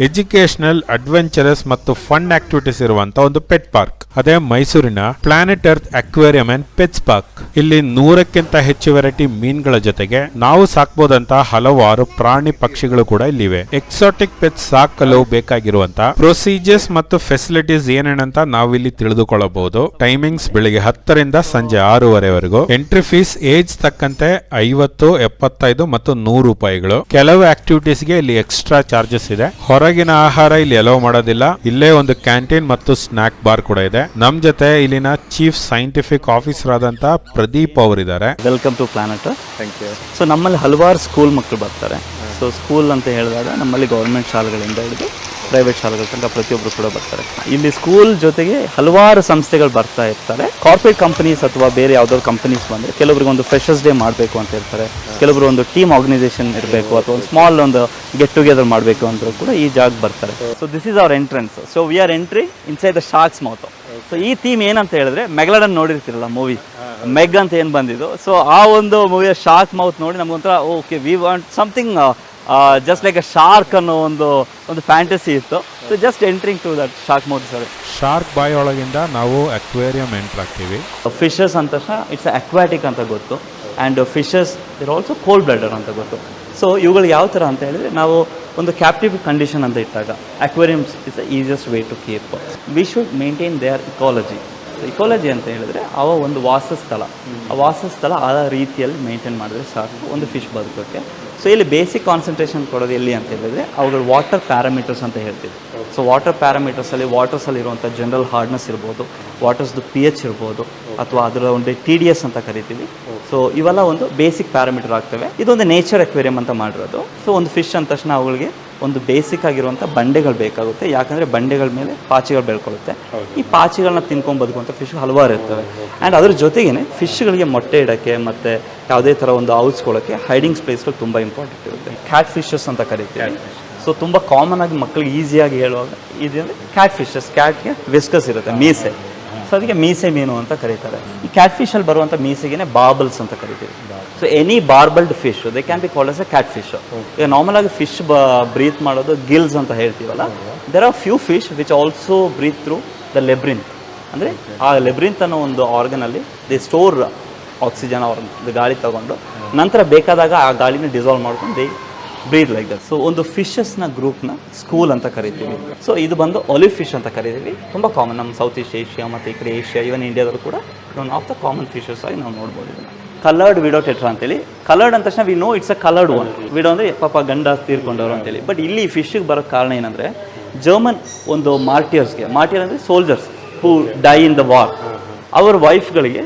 Educational, adventurous ಮತ್ತು fun activities ಇರುವಂತ ಒಂದು ಪೆಟ್ ಪಾರ್ಕ್. ಅದೇ ಮೈಸೂರಿನ planet earth aquarium and pets park. ಇಲ್ಲಿ 100ಕ್ಕಿಂತ ಹೆಚ್ಚು ವೆರೈಟಿ ಮೀನುಗಳ ಜೊತೆಗೆ ನಾವು ಸಾಕಬಹುದಂತ ಹಲವಾರು ಪ್ರಾಣಿ ಪಕ್ಷಿಗಳು ಕೂಡ ಇಲ್ಲಿವೆ. ಎಕ್ಸಾಟಿಕ್ ಪೆಟ್ಸ್ ಸಾಕಲು ಬೇಕಾಗಿರುವಂತ ಪ್ರೊಸೀಜರ್ಸ್ ಮತ್ತು ಫೆಸಿಲಿಟೀಸ್ ಏನೇನಂತ ನಾವು ಇಲ್ಲಿ ತಿಳಿದುಕೊಳ್ಳಬಹುದು. ಟೈಮಿಂಗ್ಸ್ ಬೆಳಿಗ್ಗೆ 10ರಿಂದ ಸಂಜೆ 6:30ವರೆಗೂ. ಎಂಟ್ರಿ ಫೀಸ್ ಏಜ್ ತಕ್ಕಂತೆ 50, 75 ಮತ್ತು 100 ರೂಪಾಯಿಗಳು. ಕೆಲವು ಆಕ್ಟಿವಿಟೀಸ್ ಗೆ ಇಲ್ಲಿ ಎಕ್ಸ್ಟ್ರಾ ಚಾರ್ಜಸ್ ಇದೆ. ಹೊರಗಿನ ಆಹಾರ ಇಲ್ಲಿ ಅಲೋ ಮಾಡೋದಿಲ್ಲ. ಇಲ್ಲೇ ಒಂದು ಕ್ಯಾಂಟೀನ್ ಮತ್ತು ಸ್ನಾಕ್ ಬಾರ್ ಕೂಡ ಇದೆ. ನಮ್ ಜೊತೆ ಇಲ್ಲಿನ ಚೀಫ್ ಸೈಂಟಿಫಿಕ್ ಆಫೀಸರ್ ಆದಂತ ಪ್ರದೀಪ್ ಅವರಿದ್ದಾರೆ. Welcome to planet. Thank you. So ನಮ್ಮಲ್ಲಿ ಹಲವಾರು ಸ್ಕೂಲ್ ಮಕ್ಕಳು ಬರ್ತಾರೆ. ಸೊ ಸ್ಕೂಲ್ ಅಂತ ಹೇಳಿದಾಗ ನಮ್ಮಲ್ಲಿ ಗೌರ್ಮೆಂಟ್ ಶಾಲೆಗಳಿಂದ ಹಿಡಿದು ಪ್ರೈವೇಟ್ ಶಾಲೆಗಳ ತನಕ ಪ್ರತಿಯೊಬ್ಬರು ಕೂಡ ಬರ್ತಾರೆ. ಇಲ್ಲಿ ಸ್ಕೂಲ್ ಜೊತೆಗೆ ಹಲವಾರು ಸಂಸ್ಥೆಗಳು ಬರ್ತಾ ಇರ್ತಾರೆ. ಕಾರ್ಪೊರೇಟ್ ಕಂಪನೀಸ್ ಅಥವಾ ಬೇರೆ ಯಾವ್ದಾದ್ರು ಕಂಪನೀಸ್ ಬಂದರೆ ಕೆಲವರಿಗೆ ಒಂದು ಫ್ರೆಷರ್ಸ್ ಡೇ ಮಾಡಬೇಕು ಅಂತ ಇರ್ತಾರೆ. ಕೆಲವರು ಒಂದು ಟೀಮ್ ಆರ್ಗನೈಸೇಷನ್ ಇರಬೇಕು ಅಥವಾ ಒಂದು ಸ್ಮಾಲ್ ಒಂದು ಗೆಟ್ ಟುಗೆದರ್ ಮಾಡಬೇಕು ಅಂದರೂ ಕೂಡ ಈ ಜಾಗ ಬರ್ತಾರೆ. So this is our entrance. So we are entry inside the sharks mouth. So ಈ ಥೀಮ್ ಏನಂತ ಹೇಳಿದ್ರೆ ಮೆಗ್ಲಾಡನ್ ನೋಡಿರ್ತಿರಲ್ಲ ಮೂವಿ, ಮೆಗ್ ಅಂತ ಏನು ಬಂದಿದ್ದು. ಸೊ ಆ ಒಂದು ಮೂವಿಯ ಶಾರ್ಕ್ ಮೌತ್ ನೋಡಿ ನಮಗೊಂಥರ okay we want something just like a shark ಅನ್ನೋ ಒಂದು ಫ್ಯಾಂಟಸಿ ಇತ್ತು. So just entering to that shark mouth. Sir, shark ಬಾಯ್ ಒಳಗಿಂದ ನಾವು ಅಕ್ವೇರಿಯಂ ಎಂಟರ್ ಆಗ್ತೀವಿ. ಫಿಶಸ್ ಅಂತ ತಕ್ಷಣ ಇಟ್ಸ್ ಅಕ್ವಾಟಿಕ್ ಅಂತ ಗೊತ್ತು. ಆ್ಯಂಡ್ ಫಿಶಸ್ ಇರ್ ಆಲ್ಸೋ ಕೋಲ್ಡ್ ಬ್ಲಡರ್ ಅಂತ ಗೊತ್ತು. ಸೊ ಇವುಗಳು ಯಾವ ಥರ ಅಂತ ಹೇಳಿದರೆ ನಾವು ಒಂದು ಕ್ಯಾಪ್ಟಿವ್ ಕಂಡೀಷನ್ ಅಂತ ಇಟ್ಟಾಗ aquariums is the easiest way to keep. We should maintain their ecology. Ecology ಅಂತ ಹೇಳಿದ್ರೆ ಅವ ಒಂದು ವಾಸಸ್ಥಳ, ಆ ವಾಸಸ್ಥಳ ಆ ರೀತಿಯಲ್ಲಿ ಮೇಂಟೈನ್ ಮಾಡಿದ್ರೆ ಸಾಕು ಒಂದು ಫಿಶ್ ಬದುಕೋಕ್ಕೆ. ಸೊ ಇಲ್ಲಿ ಬೇಸಿಕ್ ಕಾನ್ಸಂಟ್ರೇಷನ್ ಕೊಡೋದು ಎಲ್ಲಿ ಅಂತ ಹೇಳಿದ್ರೆ ಅವುಗಳ ವಾಟರ್ ಪ್ಯಾರಾಮೀಟರ್ಸ್ ಅಂತ ಹೇಳ್ತೀವಿ. ಸೊ ವಾಟರ್ ಪ್ಯಾರಾಮೀಟರ್ಸಲ್ಲಿ ವಾಟರ್ಸಲ್ಲಿ ಇರುವಂಥ ಜನರಲ್ ಹಾರ್ಡ್ನೆಸ್ ಇರ್ಬೋದು, ವಾಟರ್ಸ್ದು pH ಇರ್ಬೋದು, ಅಥವಾ ಅದರ ಒಂದು TDS ಅಂತ ಕರಿತೀವಿ. ಸೊ ಇವೆಲ್ಲ ಒಂದು ಬೇಸಿಕ್ ಪ್ಯಾರಾಮೀಟರ್ ಆಗ್ತವೆ. ಇದೊಂದು ನೇಚರ್ ಅಕ್ವೇರಿಯಂ ಅಂತ ಮಾಡಿರೋದು. ಸೊ ಒಂದು ಫಿಶ್ ಅಂದ ತಕ್ಷಣ ಅವುಗಳಿಗೆ ಒಂದು ಬೇಸಿಕ್ ಆಗಿರುವಂಥ ಬಂಡೆಗಳು ಬೇಕಾಗುತ್ತೆ. ಯಾಕಂದರೆ ಬಂಡೆಗಳ ಮೇಲೆ ಪಾಚಿಗಳು ಬೆಳ್ಕೊಳ್ಳುತ್ತೆ. ಈ ಪಾಚಿಗಳನ್ನ ತಿನ್ಕೊಂಡು ಬದುಕುವಂಥ ಫಿಶ್ ಹಲವಾರು ಇರ್ತವೆ. ಆ್ಯಂಡ್ ಅದ್ರ ಜೊತೆಗೇ ಫಿಶ್ಗಳಿಗೆ ಮೊಟ್ಟೆ ಇಡೋಕ್ಕೆ ಮತ್ತು ಯಾವುದೇ ಥರ ಒಂದು ಔಸ್ಕೊಳ್ಳೋಕ್ಕೆ ಹೈಡಿಂಗ್ ಸ್ಪೇಸ್ಗಳು ತುಂಬ ಇಂಪಾರ್ಟೆಂಟ್ ಇರುತ್ತೆ. ಕ್ಯಾಟ್ ಫಿಶಸ್ ಅಂತ ಕರಿತೀವಿ. ಸೊ ತುಂಬ ಕಾಮನ್ ಆಗಿ ಮಕ್ಕಳಿಗೆ ಈಸಿಯಾಗಿ ಹೇಳುವಾಗ ಇದು ಅಂದರೆ ಕ್ಯಾಟ್ ಫಿಶಸ್. ಕ್ಯಾಟ್ಗೆ ವಿಸ್ಕಸ್ ಇರುತ್ತೆ, ಮೀಸೆ. ಸೊ ಅದಕ್ಕೆ ಮೀಸೆ ಮೀನು ಅಂತ ಕರೀತಾರೆ. ಈ ಕ್ಯಾಟ್ ಫಿಶಲ್ಲಿ ಬರುವಂಥ ಮೀಸೆಗೆ ಬಾರ್ಬಲ್ಸ್ ಅಂತ ಕರಿತೀವಿ. So any barbeled fish they can be called as a cat fish. ಈಗ ನಾರ್ಮಲ್ ಆಗಿ ಫಿಶ್ ಬ್ರೀತ್ ಮಾಡೋದು ಗಿಲ್ಸ್ ಅಂತ ಹೇಳ್ತೀವಲ್ಲ. There are few fish which also breathe through the labyrinth. ಅಂದರೆ ಆ ಲೆಬ್ರಿಂತ್ ಅನ್ನೋ ಒಂದು ಆರ್ಗನಲ್ಲಿ ದೇ ಸ್ಟೋರ್ ಆಕ್ಸಿಜನ್, ಅವ್ರ ಗಾಳಿ ತಗೊಂಡು ನಂತರ ಬೇಕಾದಾಗ ಆ ಗಾಳಿನ ಡಿಸಾಲ್ವ್ ಮಾಡ್ಕೊಂಡು they breathe like that. So ಒಂದು ಫಿಶಸ್ನ ಗ್ರೂಪ್ನ ಸ್ಕೂಲ್ ಅಂತ ಕರಿತೀವಿ. ಸೊ ಇದು ಬಂದು ಒಲಿವ್ ಫಿಶ್ ಅಂತ ಕರಿತೀವಿ. ತುಂಬ ಕಾಮನ್ ನಮ್ಮ ಸೌತ್ ಈಸ್ಟ್ ಏಷ್ಯಾ ಮತ್ತು ಈ ಕಡೆ ಏಷ್ಯಾ ಈವನ್ ಇಂಡಿಯಾದಲ್ಲೂ ಕೂಡ one of the common fishes ಆಗಿ ನಾವು ನೋಡ್ಬೋದು ಇದನ್ನು. ಕಲರ್ಡ್ ವಿಡೋ ಟೆಟ್ರಾ ಅಂತೇಳಿ. ಕಲರ್ಡ್ ಅಂದ ತಕ್ಷಣ we know it's a coloured one. Widow ಅಂದರೆ ಪಾಪ ಗಂಡ ತೀರ್ಕೊಂಡವರು ಅಂತೇಳಿ. ಬಟ್ ಇಲ್ಲಿ ಫಿಶ್ಗೆ ಬರೋ ಕಾರಣ ಏನಂದರೆ ಜರ್ಮನ್ ಒಂದು ಮಾರ್ಟಿಯರ್ ಅಂದರೆ soldiers who die in the war, ಅವರ ವೈಫ್ಗಳಿಗೆ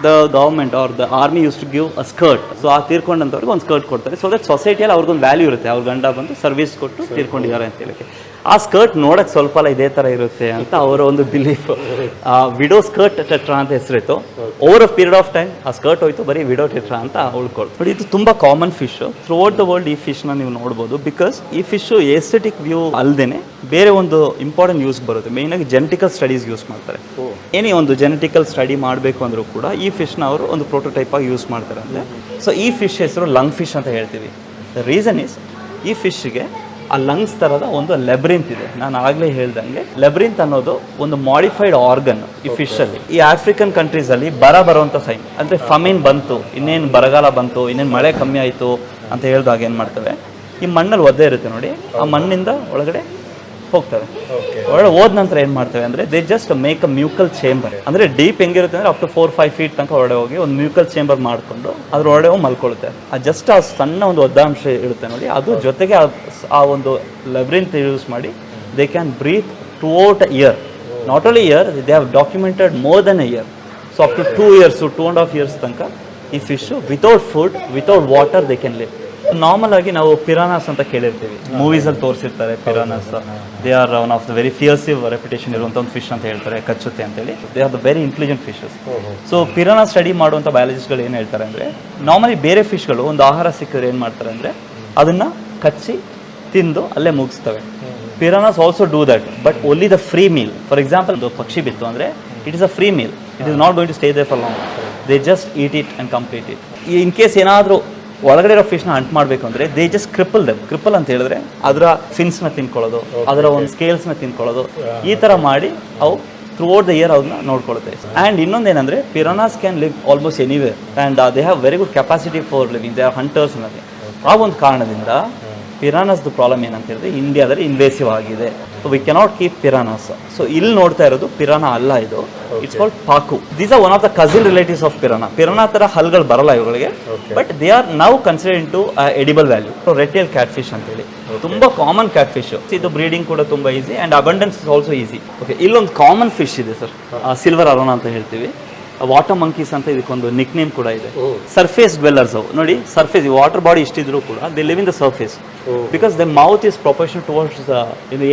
the government or the army use to give a skirt. So ಆ ತೀರ್ಕೊಂಡಂಥವ್ರಿಗೆ ಒಂದು ಸ್ಕರ್ಟ್ ಕೊಡ್ತಾರೆ. ಸೊ ದಟ್ ಸೊಸೈಟಿಯಲ್ಲಿ ಅವ್ರಿಗೊಂದು ವ್ಯಾಲ್ಯೂ ಇರುತ್ತೆ. ಅವ್ರ ಗಂಡ ಬಂದು ಸರ್ವಿಸ್ ಕೊಟ್ಟು ತೀರ್ಕೊಂಡಿದ್ದಾರೆ ಅಂತ ಹೇಳಕ್ಕೆ. ಆ ಸ್ಕರ್ಟ್ ನೋಡೋಕ್ಕೆ ಸ್ವಲ್ಪ ಇದೇ ಥರ ಇರುತ್ತೆ ಅಂತ ಅವರ ಒಂದು ಬಿಲೀಫ್. ವಿಡೋ ಸ್ಕರ್ಟ್ ಟೆಟ್ರಾ ಅಂತ ಹೆಸರಿತ್ತು. Over a period of time ಆ ಸ್ಕರ್ಟ್ ಹೋಯ್ತು, ಬರೀ ವಿಡೋ ಟೆಟ್ರಾ ಅಂತ ಉಳ್ಕೊಳ್ಳಿ. ಬಟ್ ಇದು ತುಂಬ common fish throughout the world. ಈ ಫಿಶ್ನ ನೀವು ನೋಡ್ಬೋದು. ಬಿಕಾಸ್ ಈ ಫಿಶು ಎಸ್ಥೆಟಿಕ್ ವ್ಯೂ ಅಲ್ಲದೆ ಬೇರೆ ಒಂದು ಇಂಪಾರ್ಟೆಂಟ್ ಯೂಸ್ ಬರುತ್ತೆ. ಮೇಯ್ನಾಗಿ ಜೆನೆಟಿಕಲ್ ಸ್ಟಡೀಸ್ ಯೂಸ್ ಮಾಡ್ತಾರೆ. ಏನೇ ಒಂದು ಜೆನೆಟಿಕಲ್ ಸ್ಟಡಿ ಮಾಡಬೇಕು ಅಂದರೂ ಕೂಡ ಈ ಫಿಶ್ನ ಅವರು ಒಂದು ಪ್ರೋಟೋಟೈಪ್ ಆಗಿ ಯೂಸ್ ಮಾಡ್ತಾರೆ ಅಂದರೆ. ಸೊ ಈ ಫಿಶ್ ಹೆಸರು ಲಂಗ್ ಫಿಶ್ ಅಂತ ಹೇಳ್ತೀವಿ. ದ ರೀಸನ್ ಈಸ್ ಈ ಫಿಶ್ಗೆ ಆ ಲಂಗ್ಸ್ ಥರದ ಒಂದು ಲೆಬ್ರಿಂತ್ ಇದೆ. ನಾನು ಆಗಲೇ ಹೇಳ್ದಂಗೆ ಲೆಬ್ರಿಂತ್ ಅನ್ನೋದು ಒಂದು ಮಾಡಿಫೈಡ್ ಆರ್ಗನ್ ಈ ಫಿಶಲ್ಲಿ. ಈ ಆಫ್ರಿಕನ್ ಕಂಟ್ರೀಸಲ್ಲಿ ಬರುವಂಥ ಸೈನ್ ಅಂದರೆ ಫಮಿನ್ ಬಂತು, ಇನ್ನೇನು ಬರಗಾಲ ಬಂತು, ಇನ್ನೇನು ಮಳೆ ಕಮ್ಮಿ ಆಯಿತು ಅಂತ ಹೇಳಿದಾಗ ಏನು ಮಾಡ್ತವೆ, ಈ ಮಣ್ಣಲ್ಲಿ ಒದ್ದೆ ಇರುತ್ತೆ ನೋಡಿ, ಆ ಮಣ್ಣಿಂದ ಒಳಗಡೆ ಹೋಗ್ತವೆ. ಒಳಗೆ ಹೋದ ನಂತರ ಏನು ಮಾಡ್ತವೆ ಅಂದರೆ they just make a mucal chamber. ಅಂದರೆ ಡೀಪ್ ಹೆಂಗಿರುತ್ತೆ ಅಂದರೆ ಅಪ್ ಟು 4-5 ಫೀಟ್ ತನಕ ಒಳಗೆ ಹೋಗಿ ಒಂದು ಮ್ಯೂಕಲ್ ಚೇಂಬರ್ ಮಾಡಿಕೊಂಡು ಅದ್ರ ಒಳಗೆ ಹೋಗಿ ಮಲ್ಕೊಳ್ಳುತ್ತೆ. ಆ ಜಸ್ಟ್ ಆ ಸಣ್ಣ ಒಂದು ಒದ್ದಾಂಶ ಇರುತ್ತೆ ನೋಡಿ, ಅದು ಜೊತೆಗೆ ಆ ಒಂದು ಲೆಬ್ರಿಂತ್ ಯೂಸ್ ಮಾಡಿ they can breathe throughout a year. Not only year, they have documented more than a year. So up to 2 years, 2.5 years ತನಕ ಈ fish without food, without water they can live. Normal ಆಗಿ ನಾವು piranhas ಅಂತ ಕೇಳಿರ್ತೀವಿ, ಮೂವೀಸಲ್ಲಿ ತೋರಿಸಿರ್ತಾರೆ piranhas. They are one of the very fierce reputation ಇರುವಂಥ ಒಂದು ಫಿಶ್ ಅಂತ ಹೇಳ್ತಾರೆ, ಕಚ್ಚುತ್ತೆ ಅಂತೇಳಿ. They are the very intelligent fishes. So ಪಿರಾನಾ study ಮಾಡುವಂಥ ಬಯಾಲಜಿಸ್ಟ್ಗಳು ಏನು ಹೇಳ್ತಾರೆ ಅಂದರೆ, ನಾರ್ಮಲಿ ಬೇರೆ ಫಿಶ್ಗಳು ಒಂದು ಆಹಾರ ಸಿಕ್ಕಿದ್ರೆ ಏನು ಮಾಡ್ತಾರೆ ಅಂದರೆ ಅದನ್ನು ಕಚ್ಚಿ ತಿಂದು ಅಲ್ಲೇ ಮುಗಿಸ್ತವೆ. Piranhas also do that, but only the free meal. For example ಒಂದು ಪಕ್ಷಿ ಬಿತ್ತು ಅಂದರೆ it is a free meal. It is not going to stay there for long. They just eat it and complete it. In case ಏನಾದರೂ ಒಳಗಡೆ ಇರೋ ಫಿಶ್ನ Hunt ಮಾಡಬೇಕು ಅಂದರೆ they just ಕ್ರಿಪಲ್ ಅಂತ ಹೇಳಿದ್ರೆ ಅದರ ಫಿನ್ಸ್ನ ತಿನ್ಕೊಳ್ಳೋದು, ಅದರ ಒಂದು ಸ್ಕೇಲ್ಸ್ನ ತಿನ್ಕೊಳ್ಳೋದು, ಈ ಥರ ಮಾಡಿ ಅವು ಥ್ರೂಔಟ್ ದ ಇಯರ್ ಅದನ್ನ ನೋಡ್ಕೊಳುತ್ತೆ. ಆ್ಯಂಡ್ ಇನ್ನೊಂದೇನೆಂದರೆ piranhas can live almost anywhere and they have very good capacity for living, they are hunters ಅನ್ನೋದು. ಆ ಒಂದು ಕಾರಣದಿಂದ ಪಿರಾನಾಸ್ದು ಪ್ರಾಬ್ಲಮ್ ಏನಂತ ಹೇಳಿದ್ರೆ ಇಂಡಿಯಾದಲ್ಲಿ ಇನ್ವೇಸಿವ್ ಆಗಿದೆ. So we cannot keep piranhas. So ಇಲ್ಲಿ ನೋಡ್ತಾ ಇರೋದು ಪಿರಾನಾ ಅಲ್ಲ, ಇದು it's called pacu. These are one of the cousin relatives of piranha. Piranha ಥರ ಹಲ್ಗಳು ಬರಲ್ಲ ಇವುಗಳಿಗೆ, but they are now consider into edible value. Red tail cat fish ಅಂತೇಳಿ ತುಂಬ ಕಾಮನ್ ಕ್ಯಾಟ್ ಫಿಶ್. ಇದು ಬ್ರೀಡಿಂಗ್ ಕೂಡ ತುಂಬ easy and abundance is also easy. Okay, ಇಲ್ಲೊಂದು ಕಾಮನ್ ಫಿಶ್ ಇದೆ ಸರ್, ಸಿಲ್ವರ್ ಅರೋನಾ ಅಂತ ಹೇಳ್ತೀವಿ. ವಾಟರ್ ಮಂಕೀಸ್ ಅಂತ ಇದಕ್ಕೊಂದು ನಿಕ್ ನೇಮ್ ಕೂಡ ಇದೆ. ಸರ್ಫೇಸ್ ಡ್ವೆಲ್ಲರ್ಸ್ ಅವು ನೋಡಿ, ಸರ್ಫೇಸ್ ವಾಟರ್ ಬಾಡಿ ಇಷ್ಟಿದ್ರು ಕೂಡ they live in the surface because the mouth is proportional towards the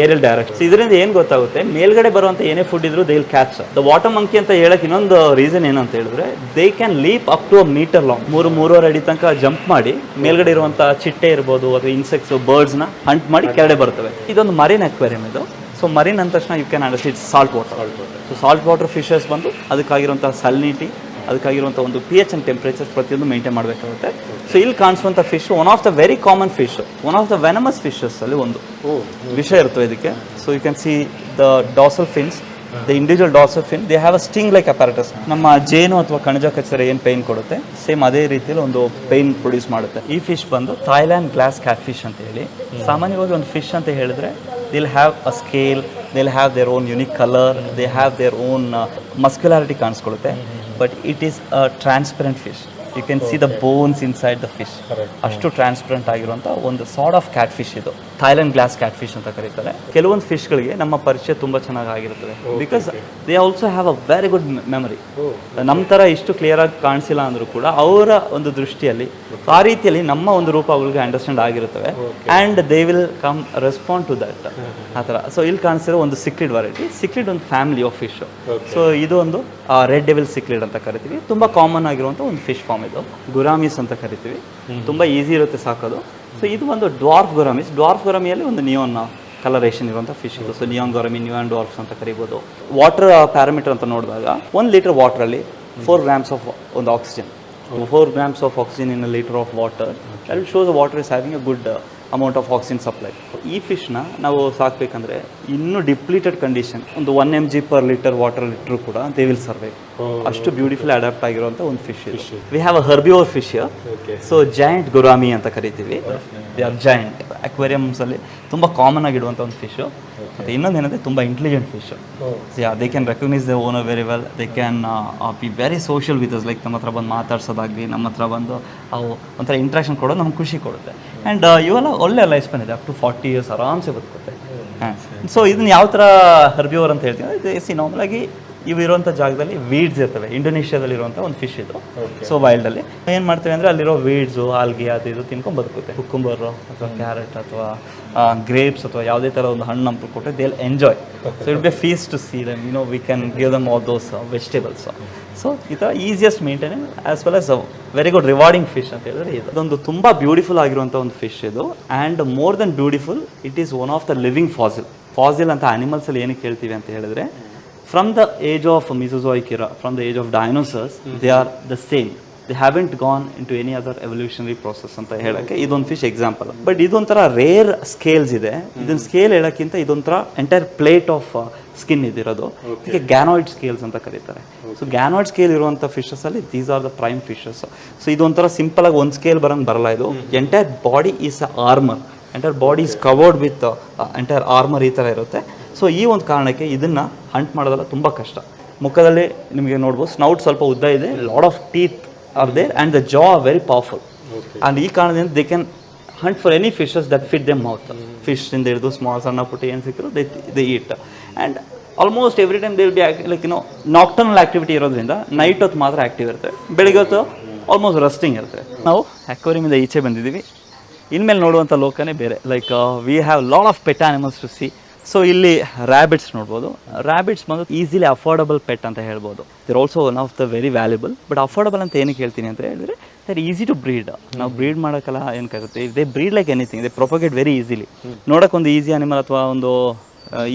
aerial direction. ಇದರಿಂದ ಏನು ಗೊತ್ತಾಗುತ್ತೆ, ಮೇಲ್ಗಡೆ ಬರುವಂತ ಏನೇ ಫುಡ್ ಇದ್ರು they will catch. The water monkey ಅಂತ ಹೇಳಕ್ ಇನ್ನೊಂದು ರೀಸನ್ ಏನಂತ ಹೇಳಿದ್ರೆ they can leap up to a metre long, 3-3.5 ಅಡಿ ತನಕ ಜಂಪ್ ಮಾಡಿ ಮೇಲ್ಗಡೆ ಇರುವಂತ ಚಿಟ್ಟೆ ಇರ್ಬೋದು ಅಥವಾ ಇನ್ಸೆಕ್ಟ್ಸ್ ಬರ್ಡ್ಸ್ನ ಹಂಟ್ ಮಾಡಿ ಕೆಳಗಡೆ ಬರ್ತವೆ. ಇದೊಂದು ಮರೀನ್ ಅಕ್ವೇರಿಯಂ ಇದು. ಸೊ ಮರೀನ್ ಅಂದ ತಕ್ಷಣ you can understand it's salt water. So salt water fishes ಬಂದು ಅದಕ್ಕಾಗಿರುವಂಥ ಸಲ್ನಿಟಿ, ಅದಕ್ಕಾಗಿರುವಂಥ ಒಂದು pH ಆ್ಯಂಡ್ ಟೆಂಪ್ರೇಚರ್ ಪ್ರತಿಯೊಂದು ಮೇಂಟೈನ್ ಮಾಡಬೇಕಾಗುತ್ತೆ. ಸೊ ಇಲ್ಲಿ ಕಾಣಿಸುವಂಥ fish one of the very common fish, one of the venomous fishes ಅಲ್ಲಿ ಒಂದು ವಿಷಯ ಇರ್ತವೆ ಇದಕ್ಕೆ. So you can see the dorsal fins, the individual dorsal fin, they have a sting like apparatus. ನಮ್ಮ ಜೇನು ಅಥವಾ ಕಣಜ ಕಚ್ಚರೆ ಏನು ಪೈನ್ ಕೊಡುತ್ತೆ, ಸೇಮ್ ಅದೇ ರೀತಿಯಲ್ಲಿ ಒಂದು ಪೈನ್ ಪ್ರೊಡ್ಯೂಸ್ ಮಾಡುತ್ತೆ. ಈ ಫಿಶ್ ಬಂದು ಥಾಯ್ಲ್ಯಾಂಡ್ ಗ್ಲಾಸ್ ಕ್ಯಾಟ್ ಫಿಶ್ ಅಂತ ಹೇಳಿ. ಸಾಮಾನ್ಯವಾಗಿ ಒಂದು ಫಿಶ್ ಅಂತ ಹೇಳಿದ್ರೆ they'll have a scale, they'll have their own unique color, they have their own muscularity ಕಾಣಿಸ್ಕೊಳ್ಳುತ್ತೆ. But it is a transparent fish. You can see the bones inside the fish. ಅಷ್ಟು transparent ಆಗಿರುವಂಥ ಒಂದು sort of cat fish ಇದು. Thailand glass cat fish ಅಂತ ಕರೀತಾರೆ. ಕೆಲವೊಂದು ಫಿಶ್ಗಳಿಗೆ ನಮ್ಮ ಪರಿಚಯ ತುಂಬ ಚೆನ್ನಾಗಿ ಆಗಿರುತ್ತದೆ because they also have a very good memory. ನಮ್ಮ ಥರ ಇಷ್ಟು ಕ್ಲಿಯರ್ ಆಗಿ ಕಾಣಿಸಿಲ್ಲ ಅಂದರೂ ಕೂಡ ಅವರ ಒಂದು ದೃಷ್ಟಿಯಲ್ಲಿ ಆ ರೀತಿಯಲ್ಲಿ ನಮ್ಮ ಒಂದು ರೂಪ ಅವಳಿಗೆ ಅಂಡರ್ಸ್ಟ್ಯಾಂಡ್ ಆಗಿರುತ್ತವೆ and they will come respond to that ಆ ಥರ. ಸೊ ಇಲ್ಲಿ ಕಾಣಿಸಿರೋ ಒಂದು ಸಿಕ್ಲಿಡ್ ವೆರೈಟಿ, ಸಿಕ್ಲಿಡ್ ಒಂದು ಫ್ಯಾಮಿಲಿ ಆಫ್ ಫಿಶ್. ಸೊ ಇದು ಒಂದು ರೆಡ್ ಡೆವಿಲ್ ಸಿಕ್ಲಿಡ್ ಅಂತ ಕರಿತೀವಿ. ತುಂಬ ಕಾಮನ್ ಆಗಿರುವಂಥ ಒಂದು ಫಿಶ್ ಫಾರ್ಮ್ ಇದು. ಗುರಾಮೀಸ್ ಅಂತ ಕರಿತೀವಿ, ತುಂಬ ಈಸಿ ಇರುತ್ತೆ ಸಾಕೋದು. ಸೊ ಇದು ಒಂದು ಡ್ವಾರ್ಫ್ ಗುರಾಮೀಸ್. ಡ್ವಾರ್ಫ್ ಗುರಾಮಿಯಲ್ಲಿ ಒಂದು ನಿಯೋನ್ ಕಲರೇಷನ್ ಇರುವಂಥ ಫಿಶ್ ಇದು. ಸೊ ನಿಯಾನ್ ಗುರಾಮಿ, ನಿಯಾನ್ ಡ್ವಾರ್ಫ್ಸ್ ಅಂತ ಕರಿಬೋದು. ವಾಟರ್ ಪ್ಯಾರಾಮೀಟರ್ ಅಂತ ನೋಡಿದಾಗ 1 ಲೀಟರ್ ವಾಟ್ರಲ್ಲಿ 4 grams ಆಫ್ ಒಂದು oxygen, 4 grams of oxygen in a litre of water. That shows the water is having a good amount of oxygen supply. ಈ ಫಿಶ್ನ ನಾವು ಸಾಕಬೇಕಂದ್ರೆ ಇನ್ನೂ ಡಿಪ್ಲೀಟೆಡ್ ಕಂಡೀಷನ್ ಒಂದು 1 mg per liter water ಇಟ್ಟರು ಕೂಡ they will survive. ಅಷ್ಟು beautiful adapt ಆಗಿರುವಂಥ ಒಂದು fish ಇದು. We have a herbivore fish. So giant gourami ಅಂತ ಕರಿತೀವಿ. ದೇ ಆರ್ ಜಾಯಿಂಟ್ ಅಕ್ವೇರಿಯಮ್ಸಲ್ಲಿ ತುಂಬ ಕಾಮನ್ ಆಗಿಡುವಂಥ ಒಂದು ಫಿಶು. ಮತ್ತು ಇನ್ನೊಂದು ಏನಂದರೆ ತುಂಬ intelligent fish. They can recognise the owner very well. They can be very social with us. Like ನಮ್ಮ ಹತ್ರ ಬಂದು ಮಾತಾಡ್ಸೋದಾಗಲಿ, ನಮ್ಮ ಹತ್ರ ಬಂದು ಅವು ಒಂಥರ ಇಂಟ್ರಾಕ್ಷನ್ ಕೊಡೋದು ನಮ್ಗೆ ಖುಷಿ ಕೊಡುತ್ತೆ. ಆ್ಯಂಡ್ ಇವೆಲ್ಲ ಒಳ್ಳೆ ಲೈಫ್ ಸ್ಪ್ಯಾನ್ ಇದೆ, ಅಪ್ ಟು 40 years ಆರಾಮ್ಸೆ ಬದುಕುತ್ತೆ. ಸೊ ಇದನ್ನ ಯಾವ ಥರ ಹರ್ಬಿವೋರ್ ಅಂತ ಹೇಳ್ತೀವಿ ಅಂದರೆ ನಾರ್ಮಲಾಗಿ ಇವು ಇರುವಂಥ ಜಾಗದಲ್ಲಿ ವೀಡ್ಸ್ ಇರ್ತವೆ. ಇಂಡೋನೇಷ್ಯಾದಲ್ಲಿ ಇರುವಂಥ ಒಂದು ಫಿಶ್ ಇದು. ಸೊ ವೈಲ್ಡಲ್ಲಿ ಏನು ಮಾಡ್ತೇವೆ ಅಂದರೆ ಅಲ್ಲಿರೋ ವೀಡ್ಸು, ಆಲ್ಗಿ ಅದು ಇದು ತಿನ್ಕೊಂಡು ಬದುಕುತ್ತೆ. ಕುಕ್ಕುಂಬರು ಅಥವಾ ಕ್ಯಾರೆಟ್ ಅಥವಾ ಗ್ರೇಪ್ಸ್ ಅಥವಾ ಯಾವುದೇ ಥರ ಒಂದು ಹಣ್ಣು ನಮ್ಗೆ ಕೊಟ್ಟರೆ they will enjoy. So it be fees two C dum, we can give them all those vegetables. So ಈ ಥರ easiest maintain as well as very good rewarding fish ಅಂತ ಹೇಳಿದ್ರೆ ಇದು. ಅದೊಂದು ತುಂಬ ಬ್ಯೂಟಿಫುಲ್ ಆಗಿರುವಂಥ ಒಂದು ಫಿಶ್ ಇದು. And more than beautiful, it is one of the living fossil. Fossil ಅಂತ ಅನಿಮಲ್ಸಲ್ಲಿ ಏನಕ್ಕೆ ಹೇಳ್ತೀವಿ ಅಂತ ಹೇಳಿದ್ರೆ, from the age of Mesozoic era, from the age of dinosaurs, they are the same. They haven't gone into any other evolutionary process ಅಂತ ಹೇಳಕ್ಕೆ ಇದೊಂದು fish example. But ಇದೊಂಥರ rare scales ಇದೆ. ಇದನ್ನ ಸ್ಕೇಲ್ ಹೇಳೋಕ್ಕಿಂತ ಇದೊಂಥರ ಎಂಟೈರ್ ಪ್ಲೇಟ್ ಆಫ್ ಸ್ಕಿನ್ ಇದಿರೋದು. ಇದಕ್ಕೆ ಗ್ಯಾನಾಯ್ಡ್ ಸ್ಕೇಲ್ಸ್ ಅಂತ ಕರೀತಾರೆ. ಸೊ ಗ್ಯಾನಾಯ್ಡ್ ಸ್ಕೇಲ್ ಇರುವಂಥ ಫಿಶಸಲ್ಲಿ these are the prime fishes. So ಇದೊಂಥರ ಸಿಂಪಲ್ ಆಗಿ ಒಂದು ಸ್ಕೇಲ್ ಬರಲ್ಲ ಇದು. Entire body is armour, entire body is covered with entire armour, ಈ ಥರ ಇರುತ್ತೆ. ಸೊ ಈ ಒಂದು ಕಾರಣಕ್ಕೆ ಇದನ್ನು ಹಂಟ್ ಮಾಡೋದಲ್ಲ ತುಂಬ ಕಷ್ಟ. ಮುಖದಲ್ಲಿ ನಿಮಗೆ ನೋಡ್ಬೋದು ಸ್ನೌಟ್ ಸ್ವಲ್ಪ ಉದ್ದ ಇದೆ, lot of teeth are there and the jaw are very powerful. And ಈ ಕಾರಣದಿಂದ they can hunt for any fishes that fit them mouth. ಫಿಶ್ನಿಂದ ಹಿಡಿದು ಸ್ಮಾಲ್ ಸಣ್ಣ ಪುಟ್ಟ ಏನು ಸಿಕ್ಕರು they eat. And almost every time they will be like nocturnal activity ಇರೋದ್ರಿಂದ night ಹೊತ್ತು ಮಾತ್ರ ಆ್ಯಕ್ಟಿವ್ ಇರುತ್ತೆ, ಬೆಳಿಗ್ಗೆ ಹೊತ್ತು ಆಲ್ಮೋಸ್ಟ್ ರೆಸ್ಟಿಂಗ್ ಇರುತ್ತೆ. ನಾವು ಅಕ್ವೇರಿಯಮಿಂದ ಈಚೆ ಬಂದಿದ್ದೀವಿ. ಇನ್ಮೇಲೆ ನೋಡುವಂಥ ಲೋಕನೇ ಬೇರೆ. Like we have lot of pet animals to see. So ಇಲ್ಲಿ ರ್ಯಾಬಿಟ್ಸ್ ನೋಡ್ಬೋದು. ರ್ಯಾಬಿಟ್ಸ್ ಬಂದು ಈಸಿಲಿ ಅಫೋರ್ಡಬಲ್ ಪೆಟ್ ಅಂತ ಹೇಳ್ಬೋದು. There also one of the very valuable. But affordable ಅಂತ ಏನಕ್ಕೆ ಹೇಳ್ತೀನಿ ಅಂತ ಹೇಳಿದ್ರೆ, ದರ್ ಈಸಿ ಟು ಬ್ರೀಡ್. ನಾವು ಬ್ರೀಡ್ ಮಾಡೋಕ್ಕೆಲ್ಲ ಏನಕ್ಕಾಗುತ್ತೆ, they breed like anything, they propagate very easily. ನೋಡೋಕ್ಕೊಂದು ಈಸಿ ಅನಿಮಲ್ ಅಥವಾ ಒಂದು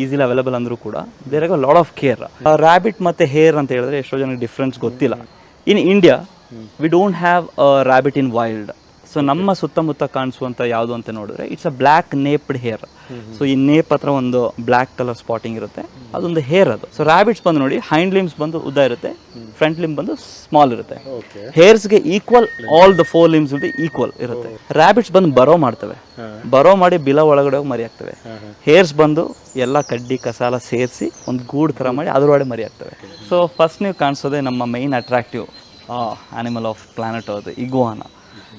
ಈಸಿಲಿ ಅವೈಲೇಬಲ್ ಅಂದರೂ ಕೂಡ there are lot of care. Rabbit ಮತ್ತು ಹೇರ್ ಅಂತ ಹೇಳಿದ್ರೆ ಎಷ್ಟೋ ಜನಕ್ಕೆ ಡಿಫ್ರೆನ್ಸ್ ಗೊತ್ತಿಲ್ಲ. In India we don't have a rabbit in wild. So ನಮ್ಮ ಸುತ್ತಮುತ್ತ ಕಾಣಿಸುವಂಥ ಯಾವುದು ಅಂತ ನೋಡಿದ್ರೆ it's a black naped hare. So ಈ ನೇಪ್ ಹತ್ರ ಒಂದು ಬ್ಲ್ಯಾಕ್ ಕಲರ್ ಸ್ಪಾಟಿಂಗ್ ಇರುತ್ತೆ, ಅದೊಂದು ಹೇರ್ ಅದು. ಸೊ ರ್ಯಾಬಿಟ್ಸ್ ಬಂದು ನೋಡಿ ಹೈಂಡ್ ಲಿಮ್ಸ್ ಬಂದು ಉದ್ದ ಇರುತ್ತೆ, ಫ್ರಂಟ್ ಲಿಮ್ ಬಂದು ಸ್ಮಾಲ್ ಇರುತ್ತೆ. ಹೇರ್ಸ್ಗೆ equal all the 4 limbs equal ಇರುತ್ತೆ. ರ್ಯಾಬಿಟ್ಸ್ ಬಂದು ಬರೋ ಮಾಡ್ತವೆ, ಬರೋ ಮಾಡಿ ಬಿಲ ಒಳಗಡೆ ಹೋಗಿ ಮರಿ ಆಗ್ತವೆ. ಹೇರ್ಸ್ ಬಂದು ಎಲ್ಲ ಕಡ್ಡಿ ಕಸಾಲ ಸೇರಿಸಿ ಒಂದು ಗೂಡು ಥರ ಮಾಡಿ ಅದರೊಳಗೆ ಮರಿ ಆಗ್ತವೆ. ಸೊ ಫಸ್ಟ್ ನೀವು ಕಾಣಿಸೋದೇ ನಮ್ಮ main attractive animal of planet ಅದು ಇಗುವಾನ.